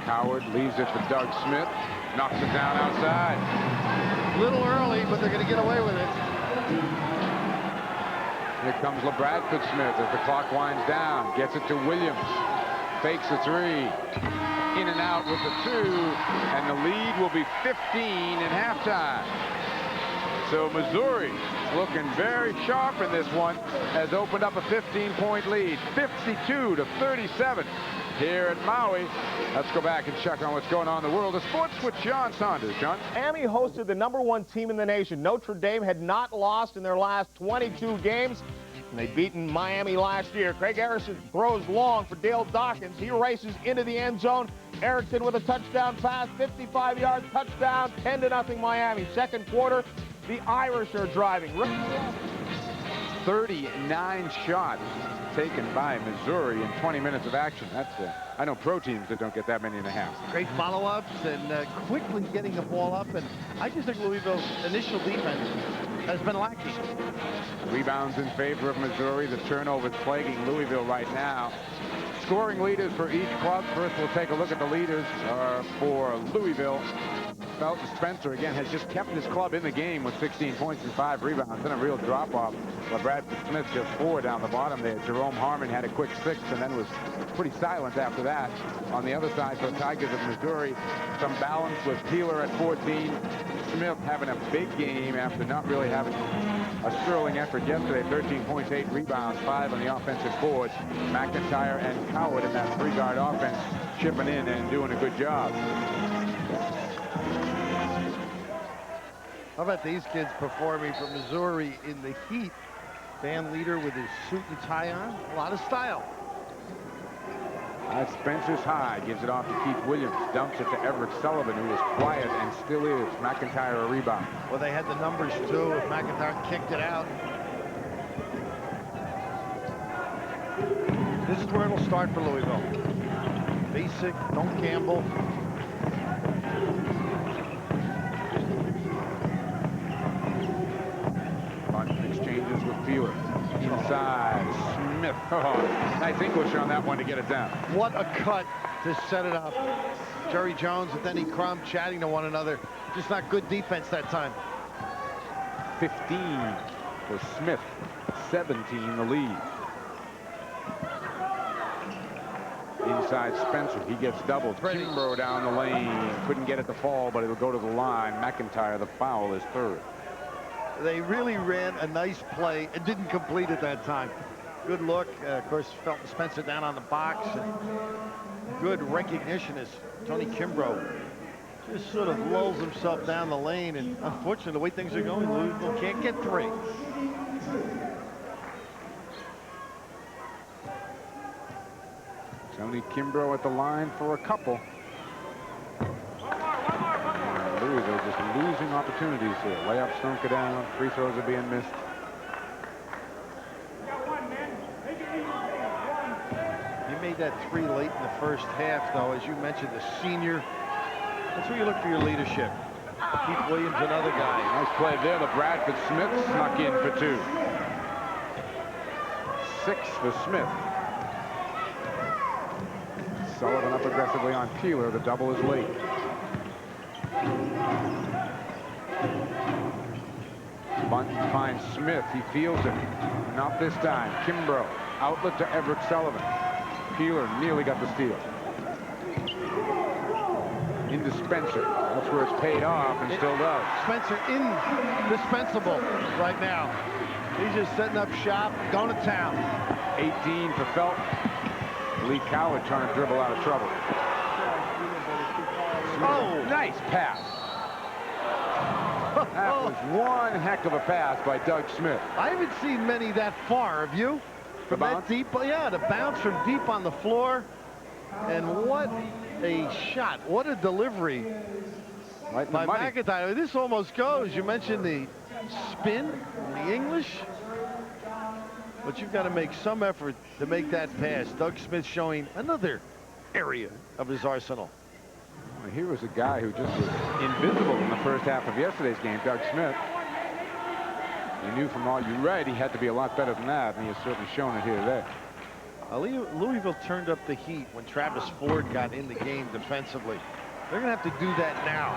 Howard leaves it for Doug Smith, knocks it down outside. A little early, but they're going to get away with it. Here comes LeBradford Smith as the clock winds down, gets it to Williams, fakes a three, in and out with the two, and the lead will be 15 in halftime. So Missouri, looking very sharp in this one, has opened up a 15-point lead, 52-37 here at Maui. Let's go back and check on what's going on in the world of sports with John Saunders. John? Miami hosted the #1 team in the nation. Notre Dame had not lost in their last 22 games. And they'd beaten Miami last year. Craig Harrison throws long for Dale Dawkins. He races into the end zone. Erickson with a touchdown pass, 55-yard touchdown, 10-0 Miami. Second quarter, the Irish are driving. 39 shots taken by Missouri in 20 minutes of action. That's I know pro teams that don't get that many and a half. Great follow-ups and quickly getting the ball up. And I just think Louisville's initial defense has been lacking. Rebounds in favor of Missouri. The turnovers plaguing Louisville right now. Scoring leaders for each club. First, we'll take a look at the leaders for Louisville. Felton Spencer, again, has just kept his club in the game with 16 points and 5 rebounds. Then a real drop-off. Bradford Smith just 4 down the bottom there. Jerome Harmon had a quick 6 and then was pretty silent after that. On the other side for the Tigers of Missouri, some balance with Peeler at 14. Smith having a big game after not really having a sterling effort yesterday. 13 points, 8 rebounds, 5 on the offensive board. McIntyre and Coward in that 3-guard offense chipping in and doing a good job. How about these kids performing for Missouri in the heat? Band leader with his suit and tie on. A lot of style. Spencer's high. Gives it off to Keith Williams. Dumps it to Everett Sullivan, who was quiet and still is. McIntyre a rebound. Well, they had the numbers, too, if McIntyre kicked it out. This is where it'll start for Louisville. Basic, don't gamble. Exchanges with Peeler. Inside, Smith. Oh, nice English on that one to get it down. What a cut to set it up. Jerry Jones and Denny Crum chatting to one another. Just not good defense that time. 15 for Smith. 17 the lead. Inside Spencer. He gets doubled. Kimbrough down the lane. Couldn't get it to fall, but it'll go to the line. McIntyre, the foul, is third. They really ran a nice play and didn't complete it that time. Good look. Of course, Felton Spencer down on the box. And good recognition as Tony Kimbrough just sort of lulls himself down the lane. And unfortunately, the way things are going, Louisville can't get 3. Tony Kimbrough at the line for a couple. Louisville just losing opportunities here. Layups don't go down. Free throws are being missed. You made that 3 late in the first half, though. As you mentioned, the senior. That's where you look for your leadership. Keith Williams, another guy. Nice play there. The Bradford Smith snuck in for 2. 6 for Smith. Sullivan up aggressively on Peeler. The double is late. Bunt finds Smith. He feels it. Not this time. Kimbrough. Outlet to Everett Sullivan. Peeler nearly got the steal. Into Spencer. That's where it's paid off and still does. Spencer indispensable right now. He's just setting up shop, going to town. 18 for Felton. Lee Coward trying to dribble out of trouble. Oh, nice pass. That was one heck of a pass by Doug Smith. I haven't seen many that far, have you? From that deep, yeah, the bounce from deep on the floor. And what a shot. What a delivery right by McIntyre. This almost goes. You mentioned the spin, the English. But you've got to make some effort to make that pass. Doug Smith showing another area of his arsenal. Well, here was a guy who just was invisible in the first half of yesterday's game, Doug Smith. You knew from all you read he had to be a lot better than that, and he has certainly shown it here today. Louisville turned up the heat when Travis Ford got in the game defensively. They're going to have to do that now.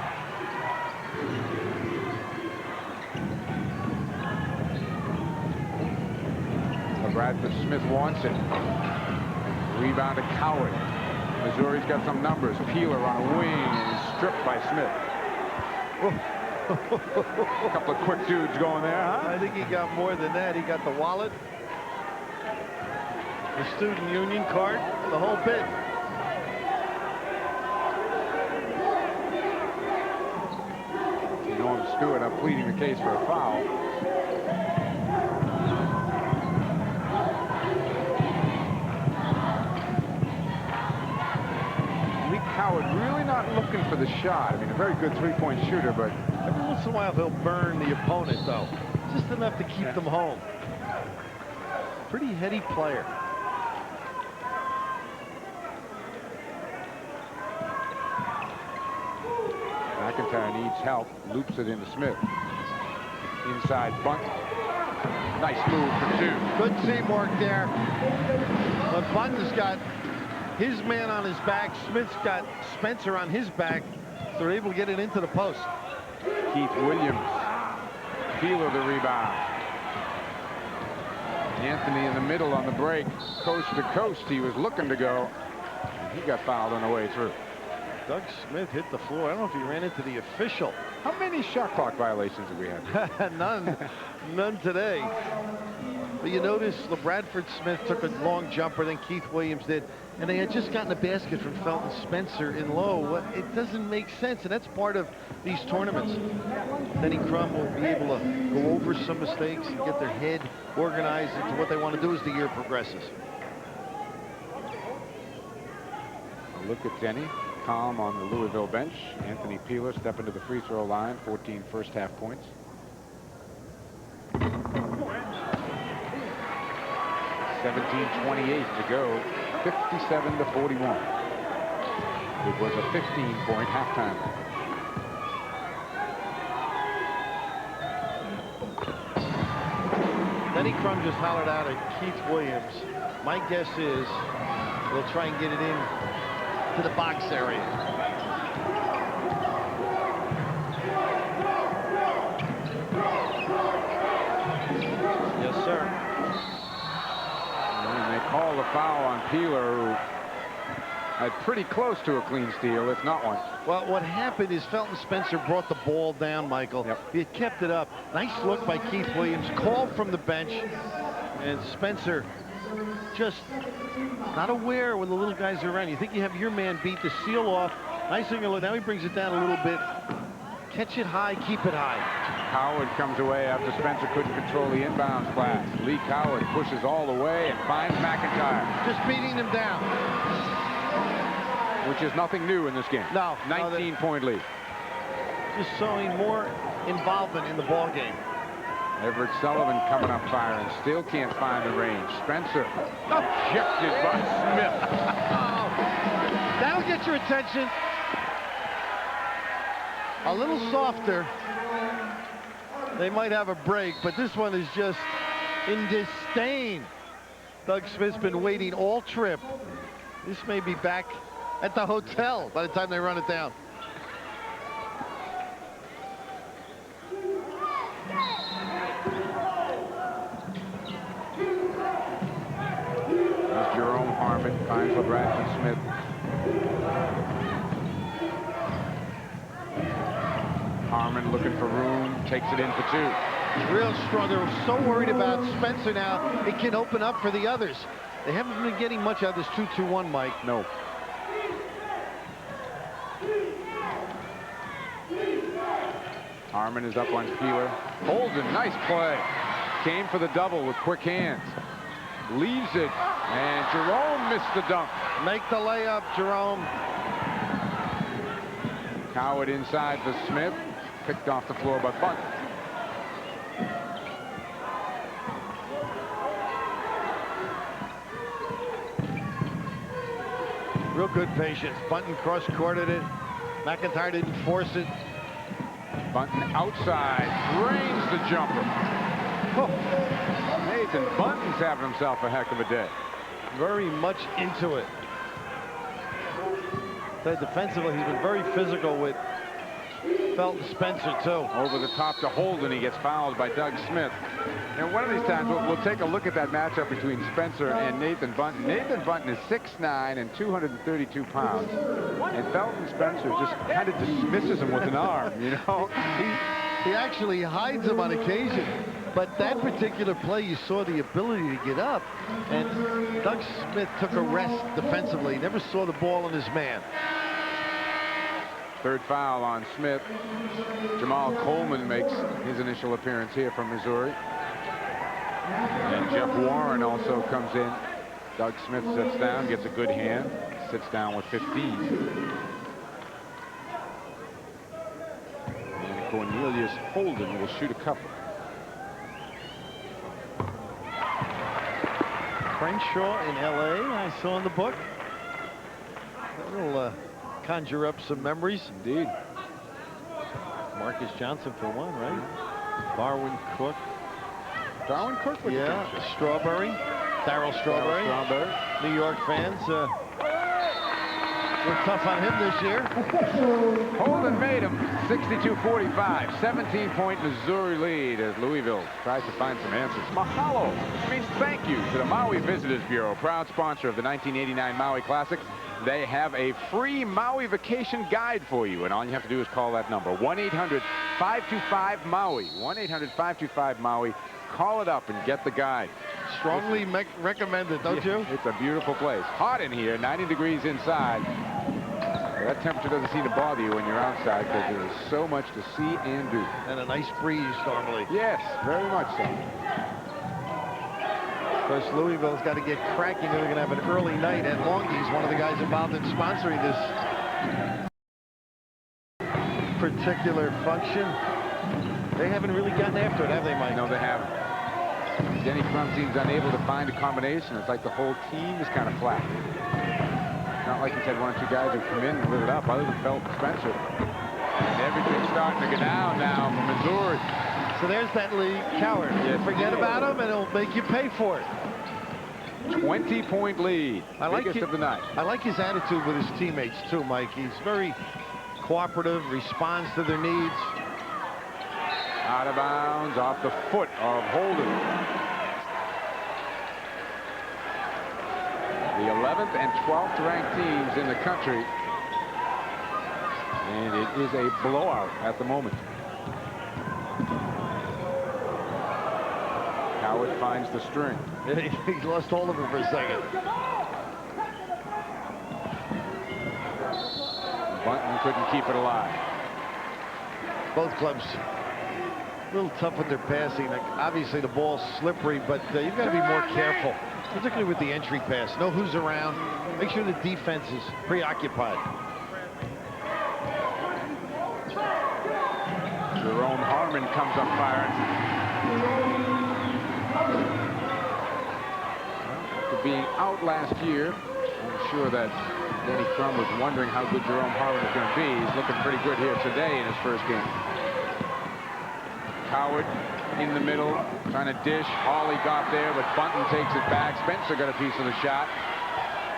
Bradford Smith wants it. Rebound to Coward. Missouri's got some numbers. Peeler on a wing and stripped by Smith. A couple of quick dudes going there, huh? I think he got more than that. He got the wallet, the student union card, the whole bit. Norm Stewart up pleading the case for a foul. Howard really not looking for the shot. I mean, a very good three-point shooter, but every once in a while he'll burn the opponent, though. Just enough to keep them home. Pretty heady player. McIntyre needs help. Loops it into Smith. Inside Bunt. Nice move for two. Good teamwork there. But Bunt has got his man on his back. Smith's got Spencer on his back. So they're able to get it into the post. Keith Williams. Peeler the rebound. Anthony in the middle on the break. Coast to coast. He was looking to go. He got fouled on the way through. Doug Smith hit the floor. I don't know if he ran into the official. How many shot clock violations have we had? None. None today. But you notice LeBradford Smith took a long jumper, then Keith Williams did. And they had just gotten a basket from Felton Spencer in low. It doesn't make sense, and that's part of these tournaments. Denny Crum will be able to go over some mistakes and get their head organized into what they want to do as the year progresses. A look at Denny. Calm on the Louisville bench. Anthony Peeler stepping to the free throw line. 14 first half points. 17:28 to go. 57 to 41. It was a 15-point halftime. Denny Crum just hollered out at Keith Williams. My guess is they'll try and get it in to the box area. Yes, sir. And they call the foul on Peeler, who had pretty close to a clean steal, if not one. Well, what happened is Felton Spencer brought the ball down, Michael. Yep. He had kept it up. Nice look by Keith Williams. Called from the bench. And Spencer just not aware when the little guys are around. You think you have your man beat the seal off. Nice thing to look. Now he brings it down a little bit. Catch it high, keep it high. Howard comes away after Spencer couldn't control the inbounds pass. Lee Coward pushes all the way and finds McIntyre. Just beating him down. Which is nothing new in this game. No. 19-point lead. Just showing more involvement in the ball game. Everett Sullivan coming up firing. Still can't find the range. Spencer ejected by Smith. That'll get your attention. A little softer. They might have a break, but this one is just in disdain. Doug Smith's been waiting all trip. This may be back at the hotel by the time they run it down. Harmon finds Bradford Smith. Harmon looking for room, takes it in for two. Real strong. They're so worried about Spencer now. It can open up for the others. They haven't been getting much out of this 2-2-1, Mike. No. Harmon is up on Keeler. Holden, nice play. Came for the double with quick hands. Leaves it, and Jerome missed the dunk. Make the layup, Jerome. Coward inside for Smith. Picked off the floor by Bunton. Real good patience. Bunton cross-courted it. McIntyre didn't force it. Bunton outside, drains the jumper. Oh. Nathan Bunton's having himself a heck of a day. Very much into it. Defensively, he's been very physical with Felton Spencer, too. Over the top to Holden. He gets fouled by Doug Smith. And one of these times, we'll take a look at that matchup between Spencer and Nathan Bunton. Nathan Bunton is 6'9" and 232 pounds. And Felton Spencer just kind of dismisses him with an arm, you know? He actually hides him on occasion. But that particular play, you saw the ability to get up. And Doug Smith took a rest defensively. He never saw the ball in his man. Third foul on Smith. Jamal Coleman makes his initial appearance here from Missouri. And Jeff Warren also comes in. Doug Smith sits down, gets a good hand, sits down with 15. And Cornelius Holden will shoot a couple. Crenshaw in L.A., I saw in the book. That'll conjure up some memories. Indeed. Marcus Johnson for one, right? Darwin Cook. Darwin Cook? Yeah, Strawberry. Darryl Strawberry. New York fans were tough on him this year. Holden made him 62-45. 17-point Missouri lead as Louisville tries to find some answers. Mahalo means thank you to the Maui Visitors Bureau, proud sponsor of the 1989 Maui Classic. They have a free Maui vacation guide for you, and all you have to do is call that number, 1-800-525-MAUI. 1-800-525-MAUI. Call it up and get the guide. Strongly recommended, don't you? It's a beautiful place. Hot in here, 90 degrees inside. That temperature doesn't seem to bother you when you're outside because there is so much to see and do. And a nice breeze normally. Yes, very much so. Of course, Louisville's got to get cracking. They're going to have an early night at Longye's, one of the guys involved in sponsoring this particular function. They haven't really gotten after it, have they, Mike? No, they haven't. Denny Crum seems unable to find a combination. It's like the whole team is kind of flat. Not like he's had one or two guys who come in and live it up, other than Felton Spencer. And everything's starting to go down now for Missouri. So there's that Lee Coward. Yes. Forget about him, and it'll make you pay for it. 20-point lead. I like biggest of the night. I like his attitude with his teammates, too, Mike. He's very cooperative, responds to their needs. Out of bounds, off the foot of Holden. The 11th and 12th ranked teams in the country. And it is a blowout at the moment. Howard finds the string. He lost hold of it for a second. Bunton couldn't keep it alive. Both clubs a little tough with their passing. Like, obviously, the ball's slippery, but you've got to be more careful, particularly with the entry pass. Know who's around. Make sure the defense is preoccupied. Jerome Harmon comes up firing. After being out last year, I'm sure that Denny Crum was wondering how good Jerome Harmon was going to be. He's looking pretty good here today in his first game. Howard in the middle, trying to dish. Hawley got there, but Bunton takes it back. Spencer got a piece of the shot.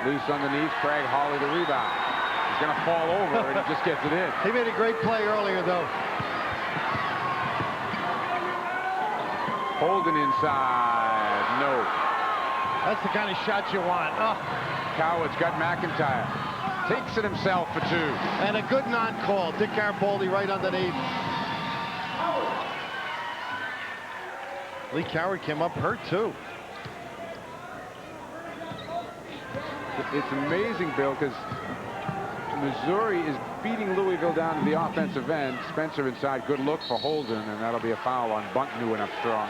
Loose underneath, Craig Hawley the rebound. He's going to fall over, and he just gets it in. He made a great play earlier, though. Holden inside, no. That's the kind of shot you want. Oh. Coward's got McIntyre. Takes it himself for 2. And a good non-call. Dick Garibaldi right underneath. Lee Coward came up hurt, too. It's amazing, Bill, because Missouri is beating Louisville down to the offensive end. Spencer inside, good look for Holden, and that'll be a foul on Bunt, new and up strong.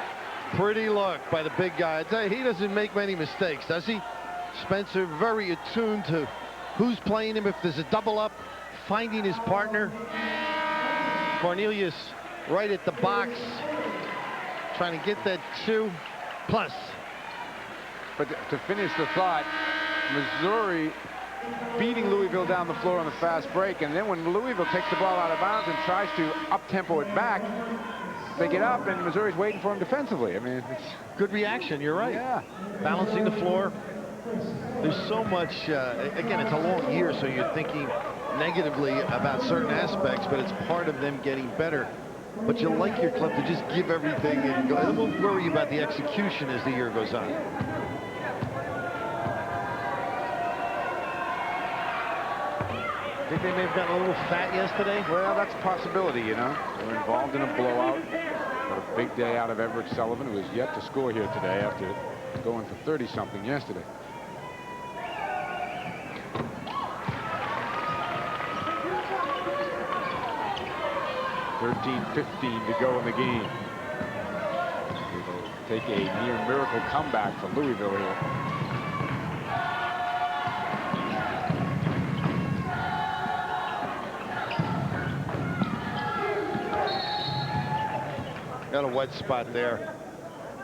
Pretty look by the big guy. I tell you, he doesn't make many mistakes, does he? Spencer very attuned to who's playing him. If there's a double up, finding his partner. Cornelius right at the box, trying to get that 2 plus. But to finish the thought, Missouri beating Louisville down the floor on the fast break, and then when Louisville takes the ball out of bounds and tries to up-tempo it back, they get up and Missouri's waiting for him defensively. I mean, it's good reaction. You're right. Yeah. Balancing the floor. There's so much, again, it's a long year, so you're thinking negatively about certain aspects, but it's part of them getting better. But you like your club to just give everything and go. And we'll worry about the execution as the year goes on. Think they may have gotten a little fat yesterday? Well, that's a possibility, you know. They were involved in a blowout. Got a big day out of Everett Sullivan, who has yet to score here today after going for 30-something yesterday. .15 to go in the game. It'll take a near miracle comeback for Louisville here. Got a wet spot there.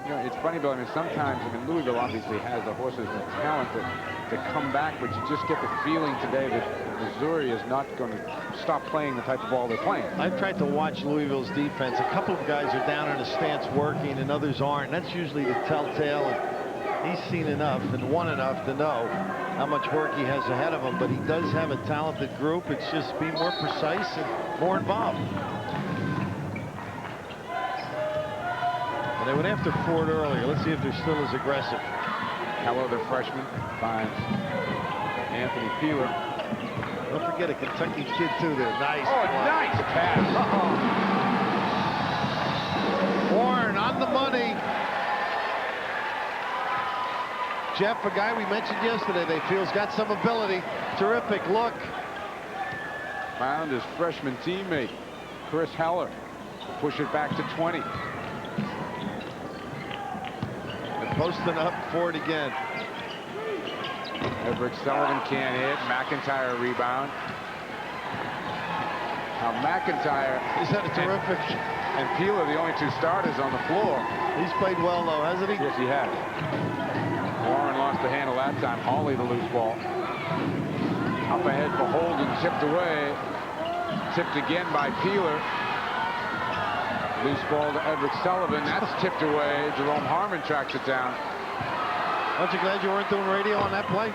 You know, it's funny, Bill. I mean, sometimes, Louisville obviously has the horses and the talent to come back, but you just get the feeling today that Missouri is not going to stop playing the type of ball they're playing. I've tried to watch Louisville's defense. A couple of guys are down in a stance working, and others aren't. And that's usually the telltale. And he's seen enough and won enough to know how much work he has ahead of him. But he does have a talented group. It's just be more precise and more involved. They went after Ford earlier. Let's see if they're still as aggressive. Hello, the freshman finds Anthony Peeler. Don't forget a Kentucky kid, too, there. Nice. Oh, nice pass. Warren on the money. Jeff, a guy we mentioned yesterday, they feel's got some ability. Terrific look. Found his freshman teammate, Chris Heller, to push it back to 20. Posting up for it again. Everett Sullivan can't hit. McIntyre rebound. Now McIntyre He's had a terrific. And Peeler, the only 2 starters on the floor. He's played well, though, hasn't he? Yes, he has. Warren lost the handle that time. Hawley the loose ball. Up ahead for Holden, chipped away. Tipped again by Peeler. Loose ball to Everett Sullivan. That's tipped away. Jerome Harmon tracks it down. Aren't you glad you weren't doing radio on that play?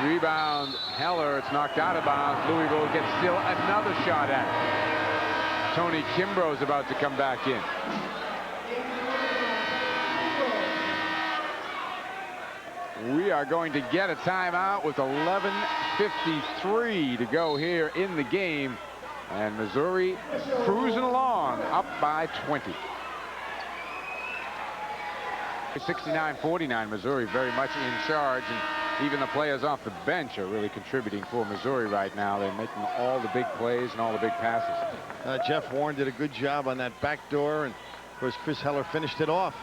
Rebound, Heller. It's knocked out of bounds. Louisville gets still another shot at it. Tony Kimbrough's about to come back in. We are going to get a timeout with 11:53 to go here in the game. And Missouri cruising along, up by 20. 69-49, Missouri very much in charge, and even the players off the bench are really contributing for Missouri right now. They're making all the big plays and all the big passes. Jeff Warren did a good job on that back door, and of course Chris Heller finished it off.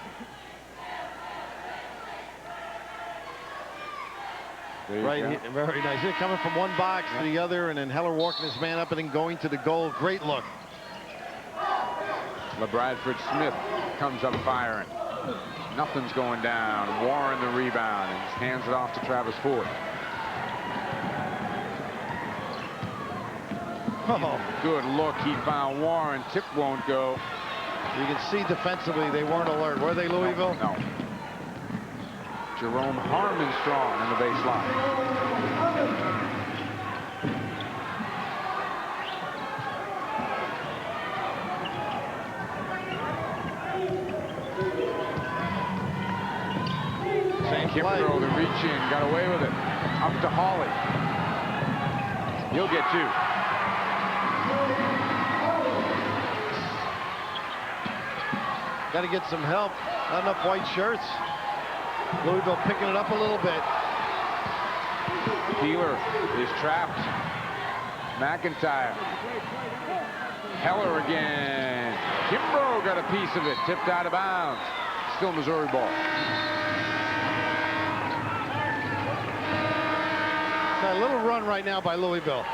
Right, very nice. They're coming from one box to the other, and then Heller walking his man up and then going to the goal. Great look. LeBradford Smith comes up firing. Nothing's going down. Warren the rebound and hands it off to Travis Ford. Oh, good look. He found Warren. Tip won't go. You can see defensively they weren't alert. Were they, Louisville? No. Jerome Harmon strong on the baseline. play. Kimbrough, the reach in, got away with it. Up to Hawley. He'll get 2. Got to get some help. Not enough white shirts. Louisville picking it up a little bit. Peeler is trapped. McIntyre. Heller again. Kimbrough got a piece of it. Tipped out of bounds. Still Missouri ball. A little run right now by Louisville,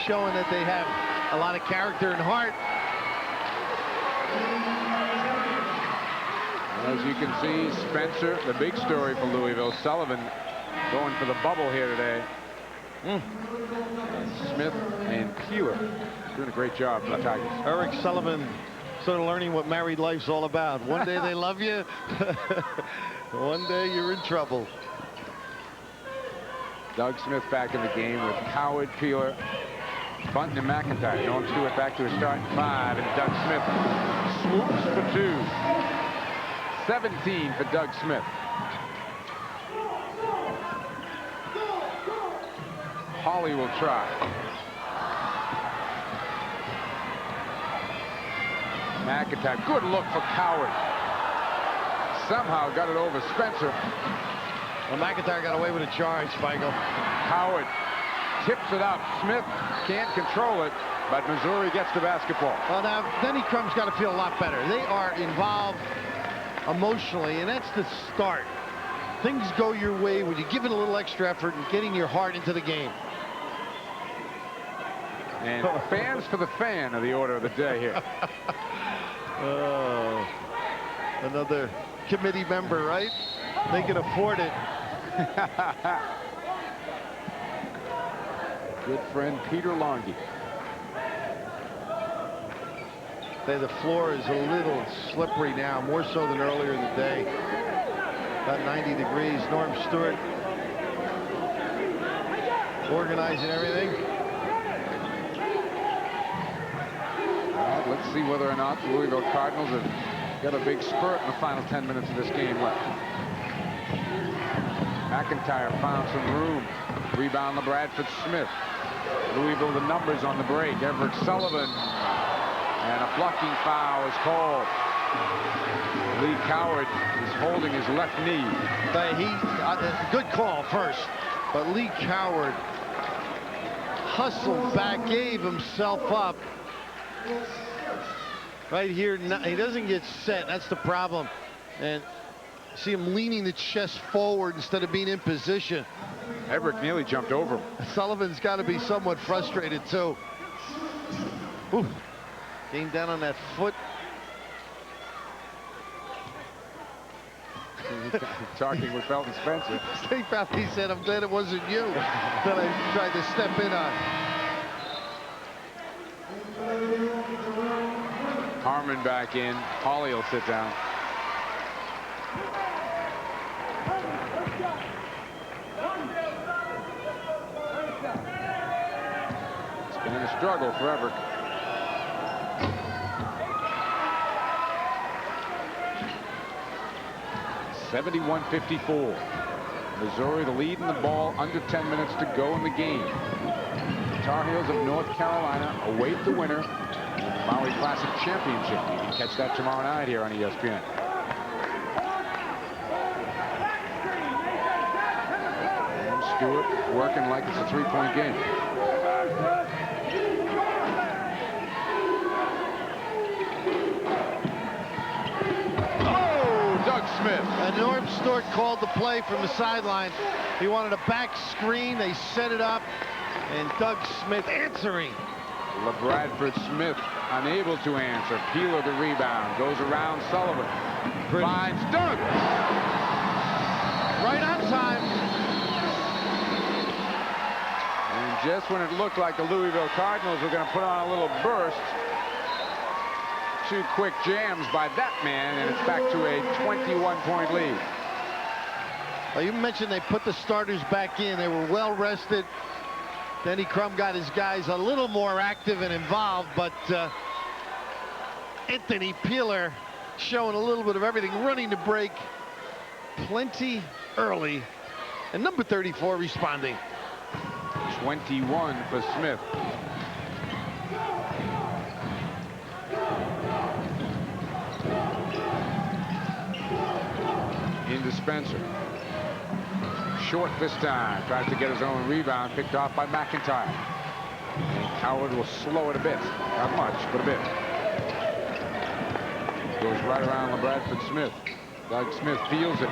showing that they have a lot of character and heart. As you can see, Spencer, the big story for Louisville. Sullivan going for the bubble here today. Smith and Peeler doing a great job for the Tigers. Eric Sullivan sort of learning what married life's all about. One day they love you. One day you're in trouble. Doug Smith back in the game with Coward, Peeler, Bunton, and McIntyre. Norm Stewart back to his starting 5, and Doug Smith swoops for 2. 17 for Doug Smith. Hawley will try. McIntyre, good look for Coward. Somehow got it over Spencer. Well, McIntyre got away with a charge, Feigl. Howard tips it up. Smith can't control it, but Missouri gets the basketball. Well, now, Denny Crum's got to feel a lot better. They are involved emotionally, and that's the start. Things go your way when you give it a little extra effort and getting your heart into the game. And fans for the fan are the order of the day here. Oh, another committee member, right? They can afford it. Good friend Peter Longy. The floor is a little slippery now, more so than earlier in the day. About 90 degrees. Norm Stewart organizing everything. All right, let's see whether or not the Louisville Cardinals have got a big spurt in the final 10 minutes of this game left. McIntyre found some room. Rebound to Bradford Smith. Louisville the numbers on the break. Everett Sullivan. And a blocking foul is called. Lee Coward is holding his left knee. But good call first. But Lee Coward hustled back, gave himself up. Right here, he doesn't get set. That's the problem. And see him leaning the chest forward instead of being in position. Everett nearly jumped over him. Sullivan's got to be somewhat frustrated, too. Ooh. Came down on that foot. Talking with Felton Spencer. He probably said, I'm glad it wasn't you that I tried to step in on. Harmon back in. Hawley will sit down. It's been a struggle for Everett. (71-54). Missouri the lead in the ball, under 10 minutes to go in the game. Tar Heels of North Carolina await the winner of the Maui Classic Championship. You can catch that tomorrow night here on ESPN. And Stewart working like it's a three-point game. Smith. And Norm Stewart called the play from the sideline. He wanted a back screen. They set it up. And Doug Smith answering. LeBradford Smith unable to answer. Peeler the rebound. Goes around Sullivan. Finds Doug. Right on time. And just when it looked like the Louisville Cardinals were going to put on a little burst, two quick jams by that man, and it's back to a 21-point lead. Well, you mentioned they put the starters back in. They were well rested. Denny Crum got his guys a little more active and involved, but Anthony Peeler showing a little bit of everything, running the break, plenty early. And number 34 responding. 21 for Smith. Into Spencer. Short this time. Tries to get his own rebound. Picked off by McIntyre. And Coward will slow it a bit. Not much, but a bit. Goes right around LeBradford Smith. Doug Smith feels it.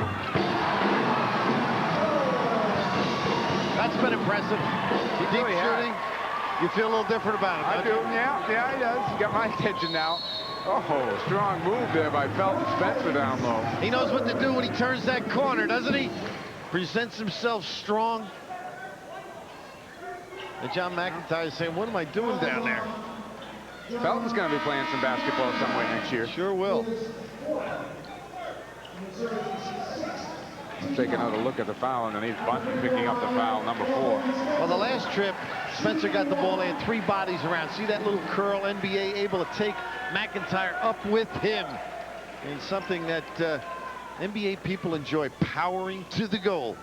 That's been impressive. He deep really shooting. You feel a little different about it. I do. Yeah, he does. He got my attention now. Oh, strong move there by Felton Spencer down low. He knows what to do when he turns that corner, doesn't he? Presents himself strong. And John McIntyre is saying, what am I doing down there? Felton's going to be playing some basketball some way next year. Sure will. Take another look at the foul underneath. Bunton picking up the foul, number 4. Well, the last trip, Spencer got the ball. They had 3 bodies around. See that little curl? NBA able to take McIntyre up with him. And something that NBA people enjoy, powering to the goal.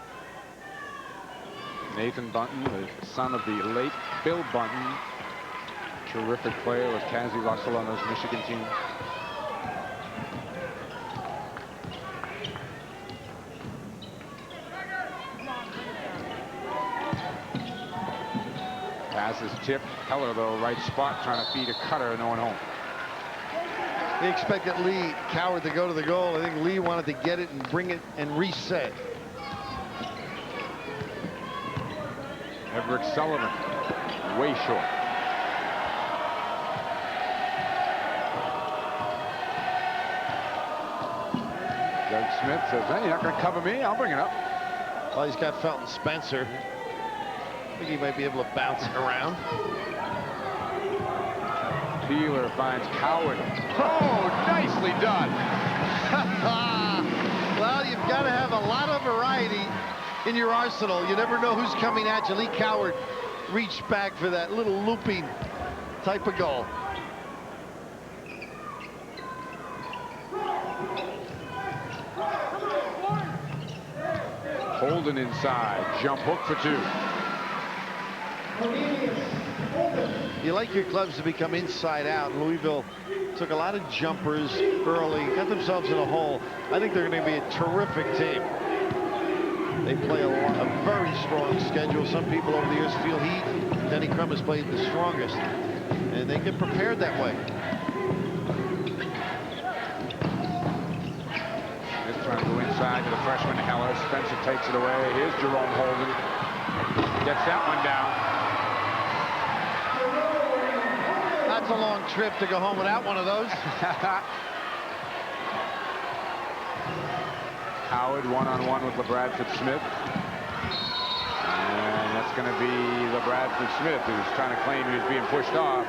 Nathan Bunton, the son of the late Bill Bunton. Terrific player with Cassie Russell on those Michigan teams. Pass is tipped. Heller, though, right spot, trying to feed a cutter, no one home. He expected Lee Coward to go to the goal. I think Lee wanted to get it and bring it and reset. Everett Sullivan, way short. Doug Smith says, hey, you're not going to cover me? I'll bring it up. Well, he's got Felton Spencer. I think he might be able to bounce it around. Peeler finds Coward. Oh, nicely done. Well, you've got to have a lot of variety in your arsenal. You never know who's coming at you. Lee Coward reached back for that little looping type of goal. Holden inside. Jump hook for 2. You like your clubs to become inside out. Louisville took a lot of jumpers early, got themselves in a hole. I think they're going to be a terrific team. They play a very strong schedule. Some people over the years feel Denny Crum has played the strongest, and they get prepared that way. Just trying to go inside to the freshman Heller. Spencer takes it away. Here's Jerome Holden. Gets that one down. That's a long trip to go home without one of those. Howard one-on-one with LeBradford Smith. And that's going to be LeBradford Smith, who's trying to claim he was being pushed off.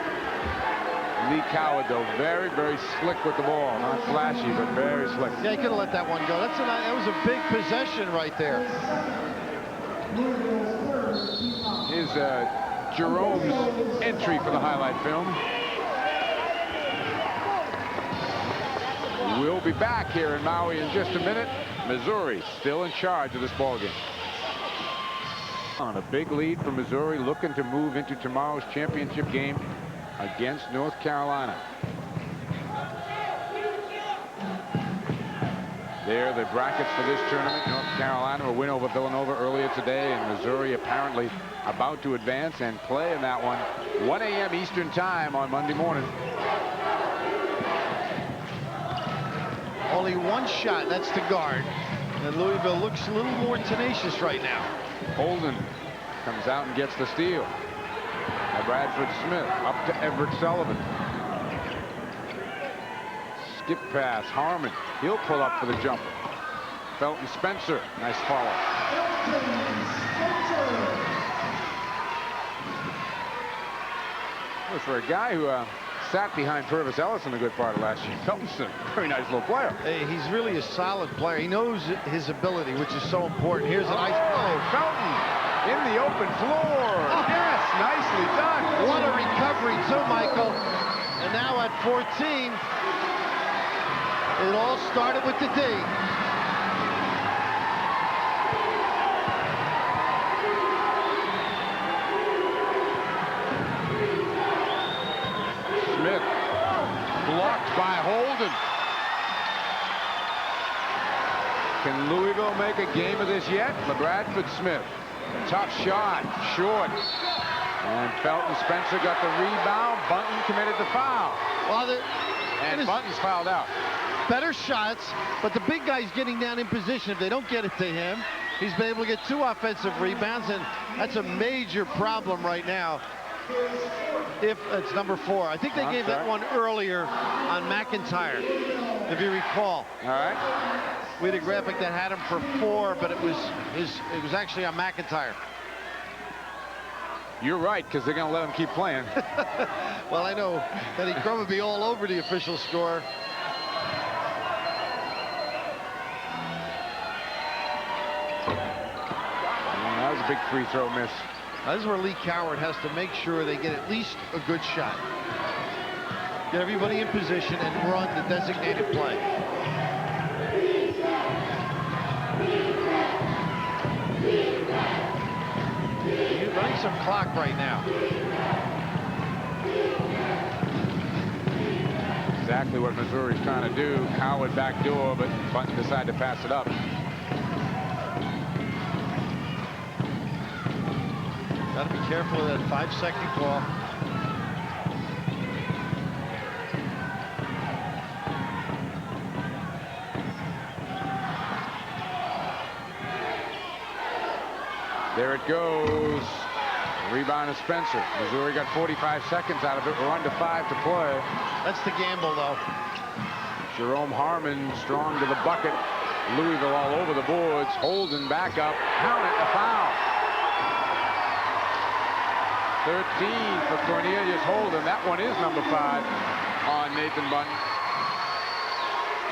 Lee Coward, though, very, very slick with the ball. Not flashy, but very slick. Yeah, he could have let that one go. That was a big possession right there. Here's Jerome's entry for the highlight film. We'll be back here in Maui in just a minute. Missouri still in charge of this ballgame. On a big lead for Missouri, looking to move into tomorrow's championship game against North Carolina. There, the brackets for this tournament. North Carolina a win over Villanova earlier today, and Missouri apparently about to advance and play in that one. 1 a.m. Eastern time on Monday morning. Only one shot, that's the guard. And Louisville looks a little more tenacious right now. Holden comes out and gets the steal. Now Bradford Smith up to Everett Sullivan. Skip pass, Harmon. He'll pull up for the jumper. Felton Spencer, nice follow. Well, for a guy who sat behind Purvis Ellis in a good part of last year, Felton's a very nice little player. Hey, he's really a solid player. He knows his ability, which is so important. Here's a nice play. Felton in the open floor. Oh. Yes, nicely done. What a recovery too, Michael. And now at 14, it all started with the D. by Holden. Can Louisville make a game of this yet? LeBradford Smith. Tough shot. Short. And Felton Spencer got the rebound. Bunton committed the foul. Well, and Bunton's fouled out. Better shots, but the big guy's getting down in position. If they don't get it to him, he's been able to get 2 offensive rebounds, and that's a major problem right now. If it's number 4. I think they gave that one earlier on McIntyre, if you recall. All right. We had a graphic that had him for 4, but it was actually on McIntyre. You're right, because they're going to let him keep playing. Well, I know Denny Crum would be all over the official score. That was a big free throw miss. This is where Lee Coward has to make sure they get at least a good shot. Get everybody in position and run the designated play. You're running some clock right now. Exactly what Missouri's trying to do. Coward backdoor, but Bunton decided to pass it up. Got to be careful of that 5-second call. There it goes. Rebound of Spencer. Missouri got 45 seconds out of it. We're under 5 to play. That's the gamble, though. Jerome Harmon strong to the bucket. Louisville all over the boards. Holden back up. Count it, a foul. 13 for Cornelius Holden. That one is number 5 on Nathan Bunton.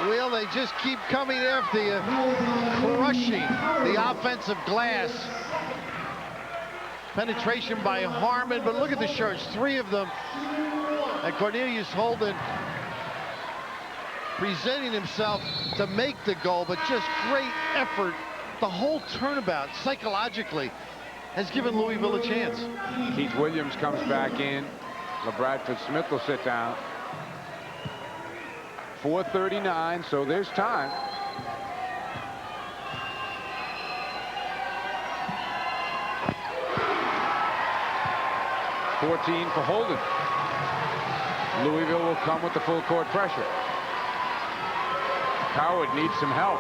Well, they just keep coming after you, crushing the offensive glass. Penetration by Harmon, but look at the shirts, 3 of them. And Cornelius Holden presenting himself to make the goal, but just great effort. The whole turnabout, psychologically, has given Louisville a chance. Keith Williams comes back in. LeBradford Smith will sit down. 4:39, so there's time. $14 for Holden. Louisville will come with the full court pressure. Coward needs some help.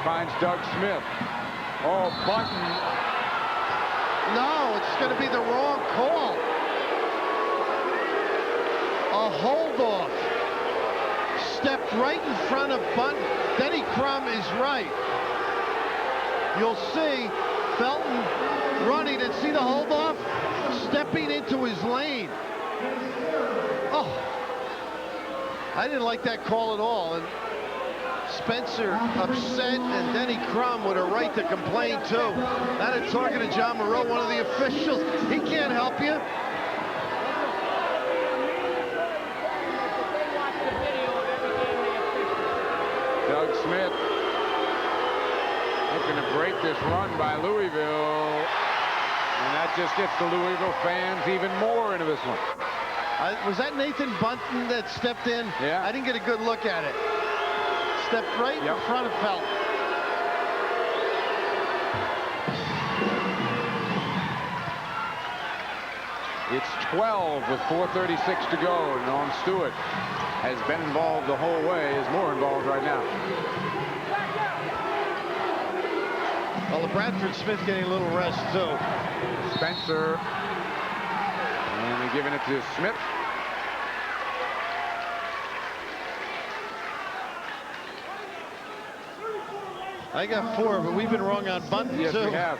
Finds Doug Smith. Oh, Bunton. No, it's going to be the wrong call. A hold-off. Stepped right in front of Bunton. Denny Crum is right. You'll see Felton running and see the hold-off? Stepping into his lane. Oh, I didn't like that call at all. And Spencer upset, and Denny Crum with a right to complain too. Now they're talking to John Moreau, one of the officials. He can't help you. Doug Smith looking to break this run by Louisville. And that just gets the Louisville fans even more into this one. Was that Nathan Bunton that stepped in? Yeah. I didn't get a good look at it. Stepped right in front of Felton. It's 12 with 4:36 to go. Norm Stewart has been involved the whole way, is more involved right now. Well, Bradford Smith getting a little rest too. Spencer, and they're giving it to Smith. I got 4, but we've been wrong on Bunton too. Yes, we have.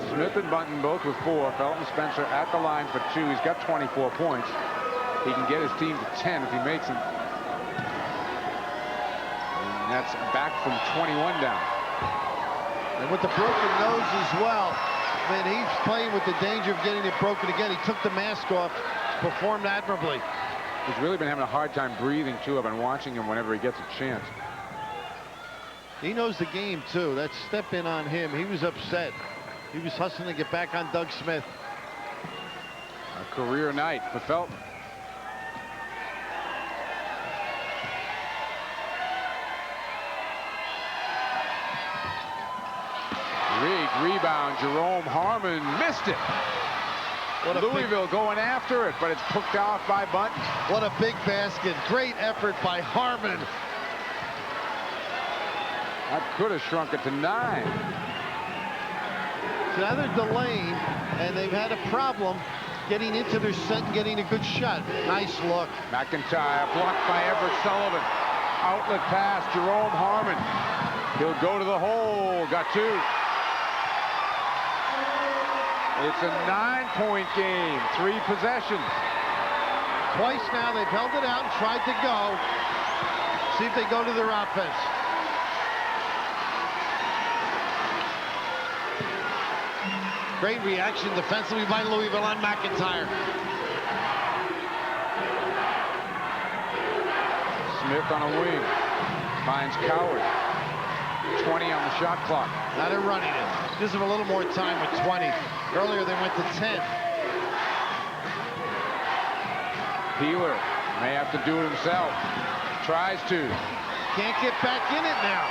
Smith and Bunton both with 4. Felton Spencer at the line for 2. He's got 24 points. He can get his team to 10 if he makes them. And that's back from 21 down. And with the broken nose as well, man, he's playing with the danger of getting it broken again. He took the mask off, performed admirably. He's really been having a hard time breathing, too. I've been watching him whenever he gets a chance. He knows the game, too. That step in on him, he was upset. He was hustling to get back on Doug Smith. A career night for Felton. Big rebound. Jerome Harmon missed it. Louisville going after it, but it's hooked off by Bunton. What a big basket. Great effort by Harmon. That could have shrunk it to 9. So now they're delaying, and they've had a problem getting into their set and getting a good shot. Nice look. McIntyre blocked by Everett Sullivan. Outlet pass, Jerome Harmon. He'll go to the hole. Got 2. It's a 9-point game. 3 possessions. Twice now they've held it out and tried to go. See if they go to their offense. Great reaction defensively by Louisville on McIntyre. Smith on a wing. Finds Coward. 20 on the shot clock. Now they're running it. Gives them a little more time with 20. Earlier they went to 10. Peeler may have to do it himself. Tries to. Can't get back in it now.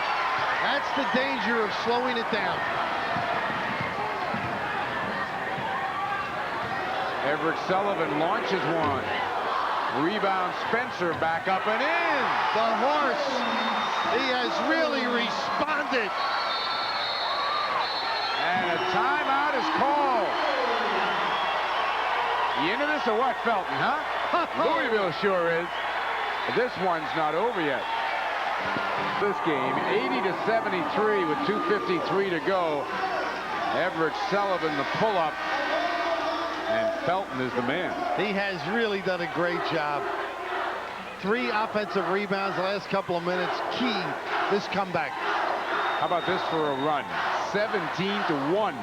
That's the danger of slowing it down. Everett Sullivan launches one. Rebound Spencer back up and in. The horse. He has really responded. And a timeout is called. You into this or what, Felton, huh? Louisville sure is. This one's not over yet. This game, 80-73 with 2:53 to go. Everett Sullivan, the pull-up. And Felton is the man. He has really done a great job. 3 offensive rebounds the last couple of minutes. Key this comeback. How about this for a run? 17-1.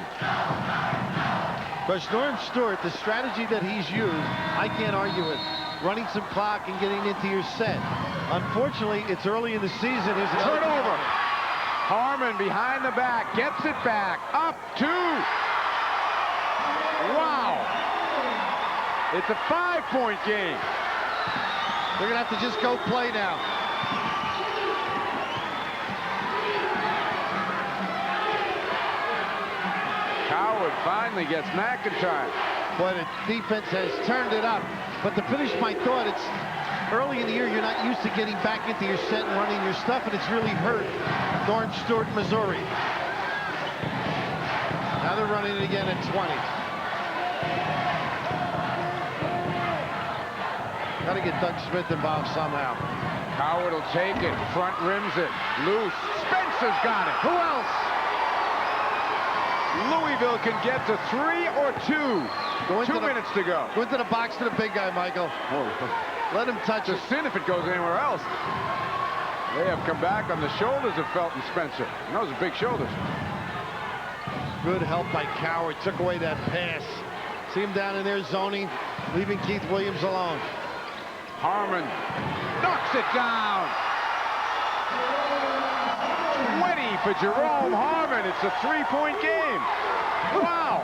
But Norm Stewart, the strategy that he's used, I can't argue with. Running some clock and getting into your set. Unfortunately, it's early in the season. Here's another turnover. Harmon behind the back, gets it back. Up 2. Wow. It's a 5-point game. They're going to have to just go play now. Coward finally gets McIntyre. Boy, the defense has turned it up. But to finish my thought, it's early in the year, you're not used to getting back into your set and running your stuff, and it's really hurt Norm Stewart, Missouri. Now they're running it again at 20. Got to get Doug Smith involved somehow. Coward will take it. Front rims it. Loose. Spencer's got it. Who else? Louisville can get to 3 or 2. 2 minutes to go. Go into the box to the big guy, Michael. Let him touch it. It's a sin if it goes anywhere else. They have come back on the shoulders of Felton Spencer. And those are big shoulders. Good help by Coward. Took away that pass. See him down in there zoning, leaving Keith Williams alone. Harmon knocks it down. 20 for Jerome Harmon. It's a 3-point game. Wow.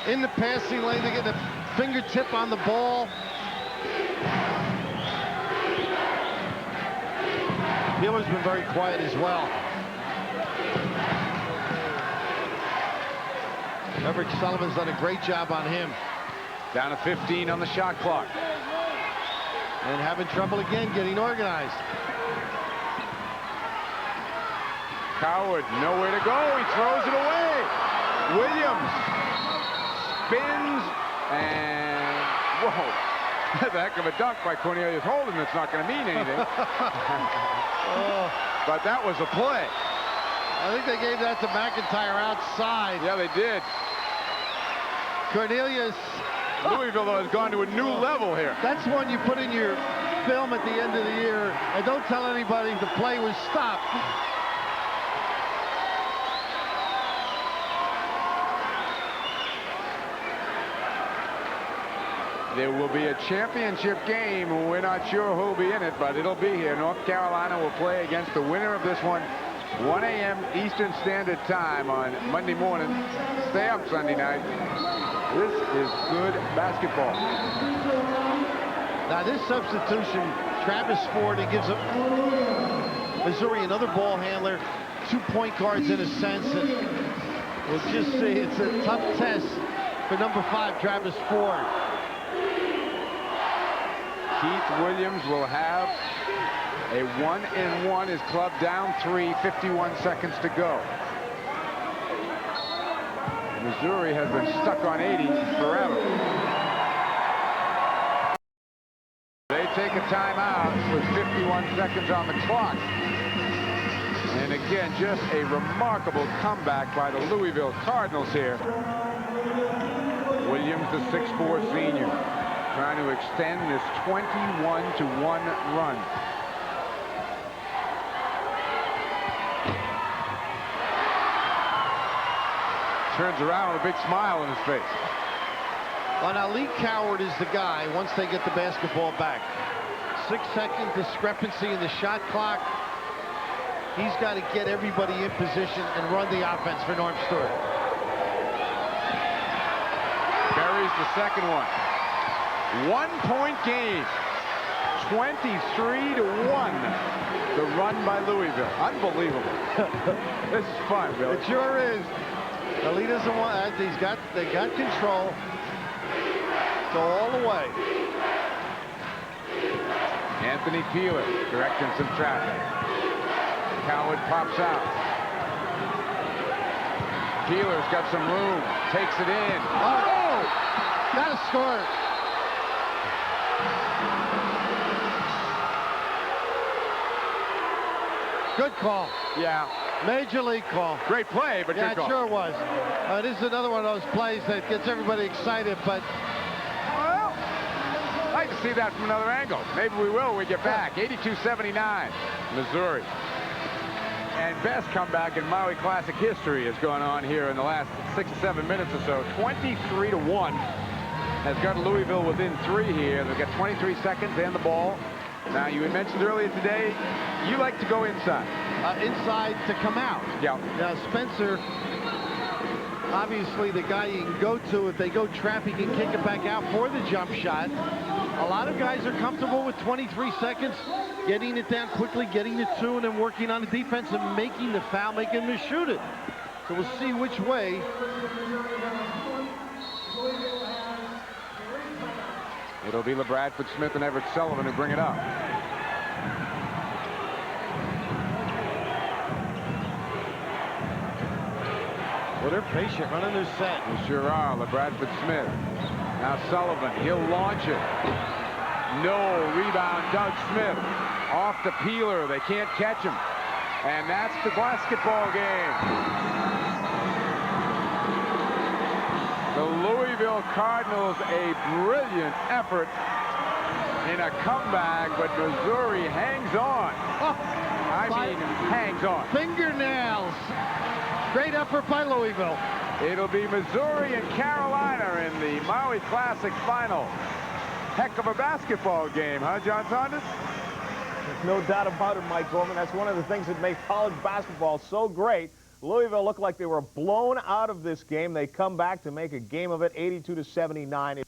In the passing lane, they get a fingertip on the ball. Peeler's been very quiet as well. Everett Sullivan's done a great job on him. Down to 15 on the shot clock. And having trouble again getting organized. Coward, nowhere to go. He throws it away. Williams spins and whoa. That's a heck of a dunk by Cornelius Holden. That's not going to mean anything. But that was a play. I think they gave that to McIntyre outside. Yeah, they did. Cornelius. Louisville, though, has gone to a new level here. That's one you put in your film at the end of the year. And don't tell anybody the play was stopped. There will be a championship game. We're not sure who'll be in it, but it'll be here. North Carolina will play against the winner of this one, 1 a.m. Eastern Standard Time on Monday morning. Stay up Sunday night. This is good basketball. Now this substitution, Travis Ford, he gives Missouri another ball handler, 2 point guards in a sense, and we'll just see it's a tough test for number 5, Travis Ford. Keith Williams will have a 1-and-1. His club down 3, 51 seconds to go. Missouri has been stuck on 80 forever. They take a timeout with 51 seconds on the clock. And again, just a remarkable comeback by the Louisville Cardinals here. Williams, the 6'4" senior, trying to extend this 21-1 run. Turns around with a big smile on his face. Well, now Lee Coward is the guy once they get the basketball back. 6-second discrepancy in the shot clock. He's got to get everybody in position and run the offense for Norm Stewart. Buries the second one. 1-point game. 23-1. The run by Louisville. Unbelievable. This is fun, Bill. It sure is. Lee doesn't want. They got control. Go all the way. Anthony Peeler directing some traffic. Coward pops out. Peeler's got some room. Takes it in. Oh! Got to score. Good call. Yeah. Major league call. Great play, but yeah, good call. it sure was. This is another one of those plays that gets everybody excited, but well, I'd like to see that from another angle. Maybe we will when we get back. 82-79, Missouri. And best comeback in Maui Classic history has gone on here in the last 6 or 7 minutes or so. 23-1 has got Louisville within 3 here. They've got 23 seconds and the ball. Now, you had mentioned earlier today, you like to go inside. Inside to come out. Yeah. Now, Spencer, obviously the guy you can go to if they go trap, he can kick it back out for the jump shot. A lot of guys are comfortable with 23 seconds, getting it down quickly, getting the 2, and then working on the defense and making the foul, making them shoot it. So we'll see which way. It'll be LeBradford Smith and Everett Sullivan who bring it up. Well, they're patient, running their set. They sure are. LeBradford Smith. Now Sullivan, he'll launch it. No rebound, Doug Smith. Off the Peeler, they can't catch him. And that's the basketball game. The Louisville Cardinals, a brilliant effort in a comeback, but Missouri hangs on. Hangs on. Fingernails. Great effort by Louisville. It'll be Missouri and Carolina in the Maui Classic final. Heck of a basketball game, huh, John Saunders? There's no doubt about it, Mike Gorman. That's one of the things that makes college basketball so great. Louisville looked like they were blown out of this game. They come back to make a game of it, 82-79.